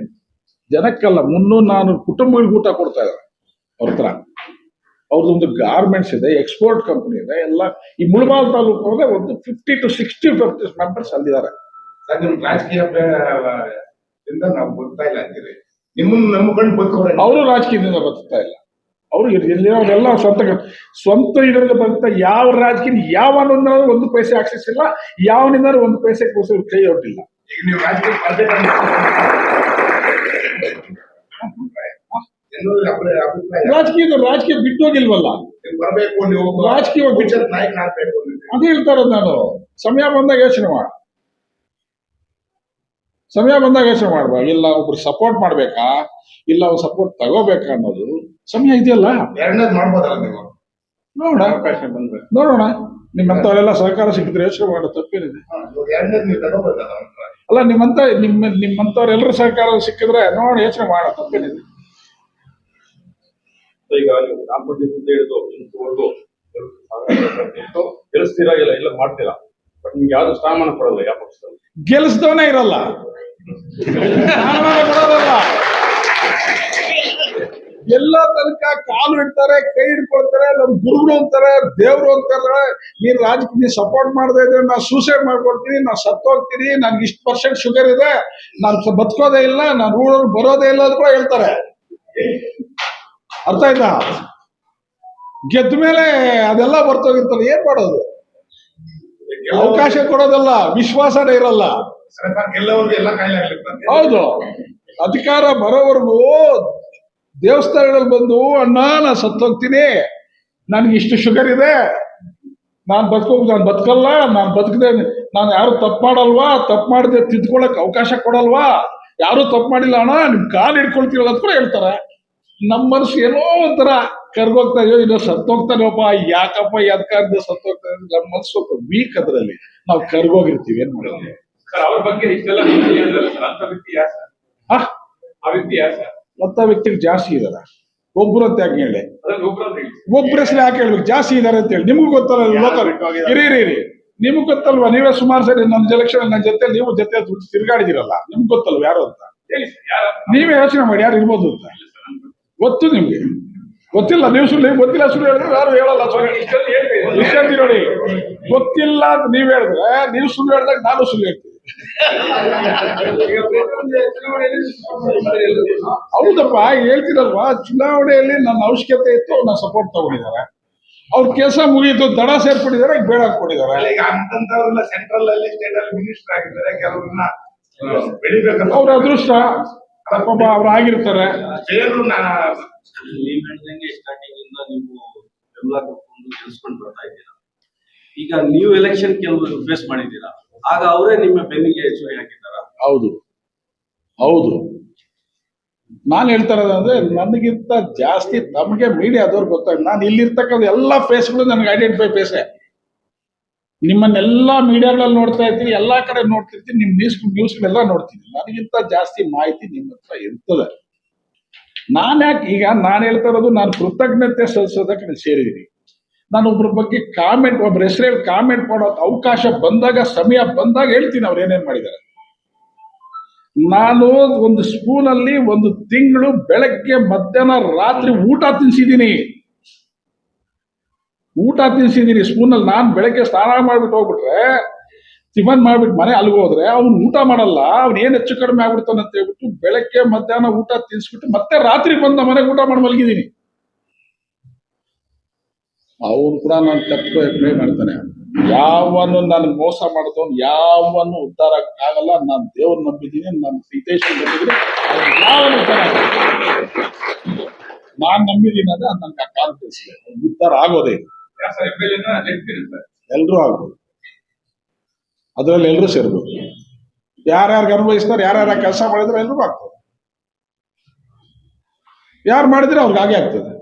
ಜನಕ್ಕಲ್ಲ, 300-400 ಕುಟುಂಬಗಳಿಗೆ ಊಟ ಕೊಡ್ತಾ ಇದ್ದಾರೆ ಅವ್ರ ಹತ್ರ. ಅವ್ರದ್ದೊಂದು ಗಾರ್ಮೆಂಟ್ಸ್ ಇದೆ, ಎಕ್ಸ್ಪೋರ್ಟ್ ಕಂಪನಿ ಇದೆ, ಎಲ್ಲ. ಈ ಮುಳಬಾಲ್ ತಾಲೂಕು ಹೋದ್ರೆ ಒಂದು 50 to 60 ಮೆಂಬರ್ಸ್ ಅಲ್ಲಿದ್ದಾರೆ. ಸರ್ ನಿಮ್ ರಾಜಕೀಯ ನಾವು ಬದುಕ್ತಾ ಇಲ್ಲ ಅಂತೀರಿ, ನಿಮ್ಮನ್ನ ನಂಬ್ಕೊಂಡು ಬದುಕೋರೆ. ಅವರು ರಾಜಕೀಯದಿಂದ ಬದುಕ್ತಾ ಇಲ್ಲ. ಅವರು ಇಲ್ಲಿರೋರೆಲ್ಲ ಸ್ವಂತ ಇದರಿಂದ ಬದುಕ್ತಾ. ಯಾವ ರಾಜಕೀಯ ಯಾವನಿಂದ ಒಂದು ಪೈಸೆ ಆಕ್ಸೆಸ್ ಇಲ್ಲ, ಯಾವನಿಂದ ಒಂದು ಪೈಸೆ ಕೈ ಹೊಟ್ಟಿಲ್ಲ. ಈಗ ನೀವು ರಾಜಕೀಯ ರಾಜಕೀಯ ಬಿಟ್ಟೋಗಿಲ್ವಲ್ಲ, ಬರಬೇಕು, ನೀವು ರಾಜಕೀಯ ಬಿಟ್ಟು ನಾಯಕ ಆಗ್ಬೇಕು. ಅದೇ ಹೇಳ್ತಾರದು ನಾನು. ಸಮಯ ಬಂದಾಗ ಯೋಚನೆ ಮಾಡುವ. ಇಲ್ಲ ಒಬ್ರು ಸಪೋರ್ಟ್ ಮಾಡ್ಬೇಕಾ, ಇಲ್ಲ ಅವ್ರು ಸಪೋರ್ಟ್ ತಗೋಬೇಕಾ ಅನ್ನೋದು ಸಮಯ ಇದೆಯಲ್ಲ. ಎರಡನೇದು ಮಾಡ್ಬೋದಲ್ಲ ನೀವು? ನೋಡೋಣ, ನೋಡೋಣ. ನಿಮ್ಮಂತವರೆಲ್ಲ ಸಹಕಾರ ಸಿಕ್ಕಿದ್ರೆ ಯೋಚನೆ ಮಾಡೋ ತಪ್ಪೇನಿದೆ? ಎರಡನೇದು ನೀವು ತಗೋಬೋದಲ್ಲ? ಅಲ್ಲ, ನಿಮ್ಮಂತವ್ರೆಲ್ಲರೂ ಸಹಕಾರ ಸಿಕ್ಕಿದ್ರೆ ನೋಡ, ಯೋಚನೆ ಮಾಡೋ ತಪ್ಪೇನಿದೆ? ಈಗ ನೀವು ಗ್ರಾಮ ಪಂಚಾಯತ್ ಹೇಳಿದ್ದು ಇಂತವರೆಗೂ ಗೆಲ್ಲಿಸ್ತೀರಾ ಇಲ್ಲ ಮಾಡ್ತೀರಾ, ಬಟ್ ನಿಮ್ಗೆ ಯಾವ್ದು ಸ್ಥಾನಮಾನ ಕೊಡೋಲ್ಲ ಯಾವ ಪಕ್ಷದಲ್ಲಿ? ಗೆಲ್ಲಿಸ್ದವನೇ ಇರಲ್ಲ, ಸ್ಥಾನಮಾನ ಕೊಡೋದಲ್ಲ. ಎಲ್ಲ ತನಕ ಕಾಲು ಇಡ್ತಾರೆ, ಕೈ ಹಿಡ್ಕೊಳ್ತಾರೆ, ನಮ್ ಗುರುಗಳು ಅಂತಾರೆ, ದೇವ್ರು ಅಂತಾರೆ. ನೀನ್ ರಾಜಕೀಯ ಸಪೋರ್ಟ್ ಮಾಡದೇ ಇದ್ರೆ ನಾನು ಸೂಸೈಡ್ ಮಾಡ್ಕೊಳ್ತೀನಿ, ನಾನು ಸತ್ತೋಗ್ತೀನಿ, ನನ್ಗೆ ಇಷ್ಟು % ಶುಗರ್ ಇದೆ, ನಾನು ಬದುಕೋದೇ ಇಲ್ಲ, ನಾನು ರೂಢ ಬರೋದೇ ಇಲ್ಲ ಅಂತ ಕೂಡ ಹೇಳ್ತಾರೆ. ಅರ್ಥ ಆಯ್ತಾ? ಗೆದ್ದ ಮೇಲೆ ಅದೆಲ್ಲ ಬರ್ತೋಗಿರ್ತಾರೆ. ಏನ್ ಮಾಡೋದು? ಅವಕಾಶ ಕೊಡೋದಲ್ಲ, ವಿಶ್ವಾಸನೇ ಇರಲ್ಲ. ಗೆಲ್ಲೋರ್ಗೆ ಎಲ್ಲ ಕಾಯಿಲೆ ಆಗ್ಲಿಕ್ಕೆ ಹೌದು. ಅಧಿಕಾರ ಬರೋವರೆಗೂ ದೇವಸ್ಥಾನಗಳಲ್ಲಿ ಬಂದು, ಅಣ್ಣ ನಾನು ಸತ್ತೋಗ್ತೀನಿ, ನನ್ಗೆ ಇಷ್ಟು ಶುಗರ್ ಇದೆ, ನಾನು ಬದುಕಲ್ಲ, ನಾನು ಬದುಕದೆ, ನಾನು ಯಾರು ತಪ್ಪು ಮಾಡಲ್ವಾ, ತಪ್ಪು ಮಾಡದೆ ತಿದ್ಕೊಳಕ್ ಅವಕಾಶ ಕೊಡಲ್ವಾ, ಯಾರು ತಪ್ಪು ಮಾಡಿಲ್ಲ ಅಣ್ಣ, ನಿಮ್ ಕಾಲು ಹಿಡ್ಕೊಳ್ತೀವಲ್ಲ ಅಂತ ಕೂಡ ಹೇಳ್ತಾರೆ. ನಮ್ಮ ಮನಸ್ಸು ಏನೋ ಒಂಥರ ಕರ್ಗೋಗ್ತಾ ಇದೆಯೋ, ಇನ್ನೂ ಸತ್ತೋಗ್ತಾನಪ್ಪ, ಯಾಕಪ್ಪ ಎದ್ಕಾರ್ದ ಸತ್ತೋಗ್ತಾ, ನಮ್ಮ ಮನಸ್ಸು ಸ್ವಲ್ಪ ವೀಕ್. ಅದ್ರಲ್ಲಿ ನಾವು ಕರ್ಗೋಗಿರ್ತೀವಿ. ಏನ್ ಮಾಡೋದು? ಸರ್ ಅವ್ರ ಬಗ್ಗೆ ಇಷ್ಟೆಲ್ಲ ಹೇಳಿದ್ರಲ್ಲ ಸರ್, ಅಂತ ವ್ಯಕ್ತಿ ಯಾರು ಸರ್? ಆ ವ್ಯಕ್ತಿ ಯಾರು ಸರ್? ಮತ್ತ ವ್ಯಕ್ತಿಗಳು ಜಾಸ್ತಿ ಇದಾರೆ. ಒಬ್ರು ಅಂತ ಯಾಕೆ ಹೇಳಿ, ಅದ್ರಲ್ಲಿ ಒಬ್ರು ಅಂತ ಹೇಳಿ. ಒಬ್ರ ಹೆಸರು ಯಾಕೆ ಹೇಳ್ಬೇಕು, ಜಾಸ್ತಿ ಇದಾರೆ ಅಂತ ಹೇಳಿ. ನಿಮ್ಗೂ ಗೊತ್ತಲ್ಲ ಲೋಕಲ್, ಇರಿ ನಿಮ್ಗೆ ಗೊತ್ತಲ್ವಾ, ನೀವೇ ಸುಮಾರು ಸರಿ ನನ್ನ ಎಲೆಕ್ಷನ್ ನನ್ನ ಜೊತೆ ನೀವು ಜೊತೆ ತಿರ್ಗಾಡಿದಿರಲ್ಲ, ನಿಮ್ಗೆ ಗೊತ್ತಲ್ವ ಯಾರು ಅಂತ. ಹೇಳಿ ಸರ್, ಯಾರು? ನೀವೇ ಯೋಚನೆ ಮಾಡಿ ಯಾರು ಇರ್ಬೋದು ಅಂತ. ಗೊತ್ತು ನಿಮ್ಗೆ, ಗೊತ್ತಿಲ್ಲ, ನೀವು ಸುಳ್ಳು ಗೊತ್ತಿಲ್ಲ ಸುಳ್ಳು ಹೇಳಿದ್ರೆ ಯಾರು ಹೇಳಲ್ಲ. ಇಷ್ಟೊಂದು ನೋಡಿ, ಗೊತ್ತಿಲ್ಲ ಅಂತ ನೀವ್ ಹೇಳಿದ್ರೆ ನೀವು ಸುಳ್ಳು ಹೇಳಿದಾಗ ನಾನು ಸುಳ್ಳು ಹೇಳ್ತೀನಿ. ಹೌದಪ್ಪ, ಹೇಳ್ತೀರಲ್ವಾ, ಚುನಾವಣೆಯಲ್ಲಿ ನನ್ನ ಅವಶ್ಯಕತೆ ಇತ್ತು, ಅವ್ರನ್ನ ಸಪೋರ್ಟ್ ತಗೊಂಡಿದ್ದಾರೆ. ಅವ್ರ ಕೆಲಸ ಮುಗಿಯಿತು, ದಡ ಸೇರ್ಪಟ್ಟಿದ್ದಾರೆ, ಬೇಡ ಹಾಕೊಂಡಿದ್ದಾರೆ. ಈಗ ಅಂತಂತವ್ರೆಲ್ಲ ಸೆಂಟ್ರಲ್ ಅಲ್ಲಿ ಸ್ಟೇಟ್ ಅಲ್ಲಿ ಮಿನಿಸ್ಟರ್ ಆಗಿದ್ದಾರೆ, ಕೆಲವ್ರನ್ನ ಬೆಳಿಬೇಕಂತ ಅವ್ರ ಅದೃಷ್ಟ ಪಾಪ ಅವ್ರು ಆಗಿರ್ತಾರೆ. ಬೇರು ನೀವ್ ಹೇಳ್ದಂಗೆ ಸ್ಟಾರ್ಟಿಂಗ್ ಇಂದ ನೀವು ಬೆಂಬಲ ಕೊಟ್ಕೊಂಡು ಗೆಲ್ಸ್ಕೊಂಡು ಬರ್ತಾ ಇದ್ದೀರಾ. ಈಗ ನೀವು ಎಲೆಕ್ಷನ್ ಕೆಲವರು ಫೇಸ್ ಮಾಡಿದ್ದೀರಾ, ಆಗ ಅವರೇ ನಿಮ್ಮ ಬೆನ್ನಿಗೆ ಚೂರಿ ಹಾಕಿದ್ದಾರ? ಹೌದು ನಾನು ಹೇಳ್ತಾ ಇರೋದಂದ್ರೆ, ನನಗಿಂತ ಜಾಸ್ತಿ ತಮಗೆ ಮೀಡಿಯಾದವ್ರು ಗೊತ್ತಾಗ, ನಾನು ಇಲ್ಲಿರ್ತಕ್ಕಂಥ ಎಲ್ಲಾ ಫೇಸ್ಗಳು ನನಗೆ ಐಡೆಂಟಿಫೈ ಫೇಸೇ. ನಿಮ್ಮನ್ನೆಲ್ಲಾ ಮೀಡಿಯಾಗಳಲ್ಲಿ ನೋಡ್ತಾ ಇರ್ತೀನಿ, ಎಲ್ಲಾ ಕಡೆ ನೋಡ್ತಿರ್ತೀನಿ, ನಿಮ್ ನ್ಯೂಸ್ಗಳೆಲ್ಲ ನೋಡ್ತೀನಿ. ನನಗಿಂತ ಜಾಸ್ತಿ ಮಾಹಿತಿ ನಿಮ್ಮ ಹತ್ರ ಇರ್ತದೆ. ನಾನು ಹೇಳ್ತಾ ಇರೋದು, ನಾನು ಕೃತಜ್ಞತೆ ಸಲ್ಲಿಸೋದಕ್ಕೆ ನಾನು ಸೇರಿದ್ದೀನಿ. ನಾನು ಒಬ್ಬರ ಬಗ್ಗೆ ಒಬ್ಬರ ಹೆಸರಲ್ಲಿ ಕಾಮೆಂಟ್ ಮಾಡೋ ಅವಕಾಶ ಬಂದಾಗ, ಸಮಯ ಬಂದಾಗ ಹೇಳ್ತೀನಿ ಅವ್ರು ಏನೇನ್ ಮಾಡಿದ್ದಾರೆ. ನಾನು ಒಂದು ಸ್ಕೂಲಲ್ಲಿ 1 ತಿಂಗಳು ಬೆಳಗ್ಗೆ ಮಧ್ಯಾಹ್ನ ರಾತ್ರಿ ಊಟ ತಿನ್ಸಿದ್ದೀನಿ ಸ್ಪೂನಲ್ಲಿ. ನಾನು ಬೆಳಗ್ಗೆ ಸ್ನಾನ ಮಾಡ್ಬಿಟ್ಟು ಹೋಗ್ಬಿಟ್ರೆ, ಟಿಫನ್ ಮಾಡ್ಬಿಟ್ಟು ಮನೆ ಅಲ್ಲಿಗೆ ಹೋದ್ರೆ ಅವ್ನು ಊಟ ಮಾಡಲ್ಲ, ಅವ್ನು ಏನ್ ಹೆಚ್ಚು ಕಡಿಮೆ ಆಗ್ಬಿಡ್ತಾನೆ ಅಂತ ಹೇಳ್ಬಿಟ್ಟು ಬೆಳಗ್ಗೆ ಮಧ್ಯಾಹ್ನ ಊಟ ತಿನ್ಸ್ಬಿಟ್ಟು ಮತ್ತೆ ರಾತ್ರಿ ಬಂದ ಮನೆಗೆ ಊಟ ಮಾಡಿ ಮಲಗಿದ್ದೀನಿ. ಅವನು ಕೂಡ ನಾನು ತಪ್ಪು ಎಕ್ಸ್ಪ್ಲೈನ್ ಮಾಡ್ತಾನೆ. ಯಾವನ್ನು ನನಗೆ ಮೋಸ ಮಾಡಿದವನು ಯಾವನ್ನು ಉದ್ಧಾರ ಆಗಲ್ಲ. ನಾನು ದೇವ್ರ ನಂಬಿದ್ದೀನಿ, ನಾನು ಹಿತೈಷಿ ನಂಬಿದ್ದೀನಿ, ಯಾವನು ಉದ್ಧಾರ ಆಗಲ್ಲ. ನಾನ್ ನಂಬಿದ್ದೀನಿ ಅಂದ್ರೆ ಅದು ನನ್ಗೆ ಕಾನ್ಫಿಡೆನ್ಸ್ ಇದೆ, ಉದ್ಧಾರ ಆಗೋದೇ ಇಲ್ಲ. ಎಲ್ರೂ ಆಗ್ಬೋದು, ಅದ್ರಲ್ಲಿ ಎಲ್ರೂ ಸೇರ್ಬೋದು. ಯಾರ್ಯಾರಿಗೆ ಅನುಭವಿಸ್ತಾರೆ, ಯಾರ್ಯಾರ ಕೆಲಸ ಮಾಡಿದ್ರೆ ಎಲ್ರಿಗೂ ಆಗ್ತದೆ. ಯಾರು ಮಾಡಿದ್ರೆ ಅವ್ರಿಗೆ ಹಾಗೆ ಆಗ್ತದೆ.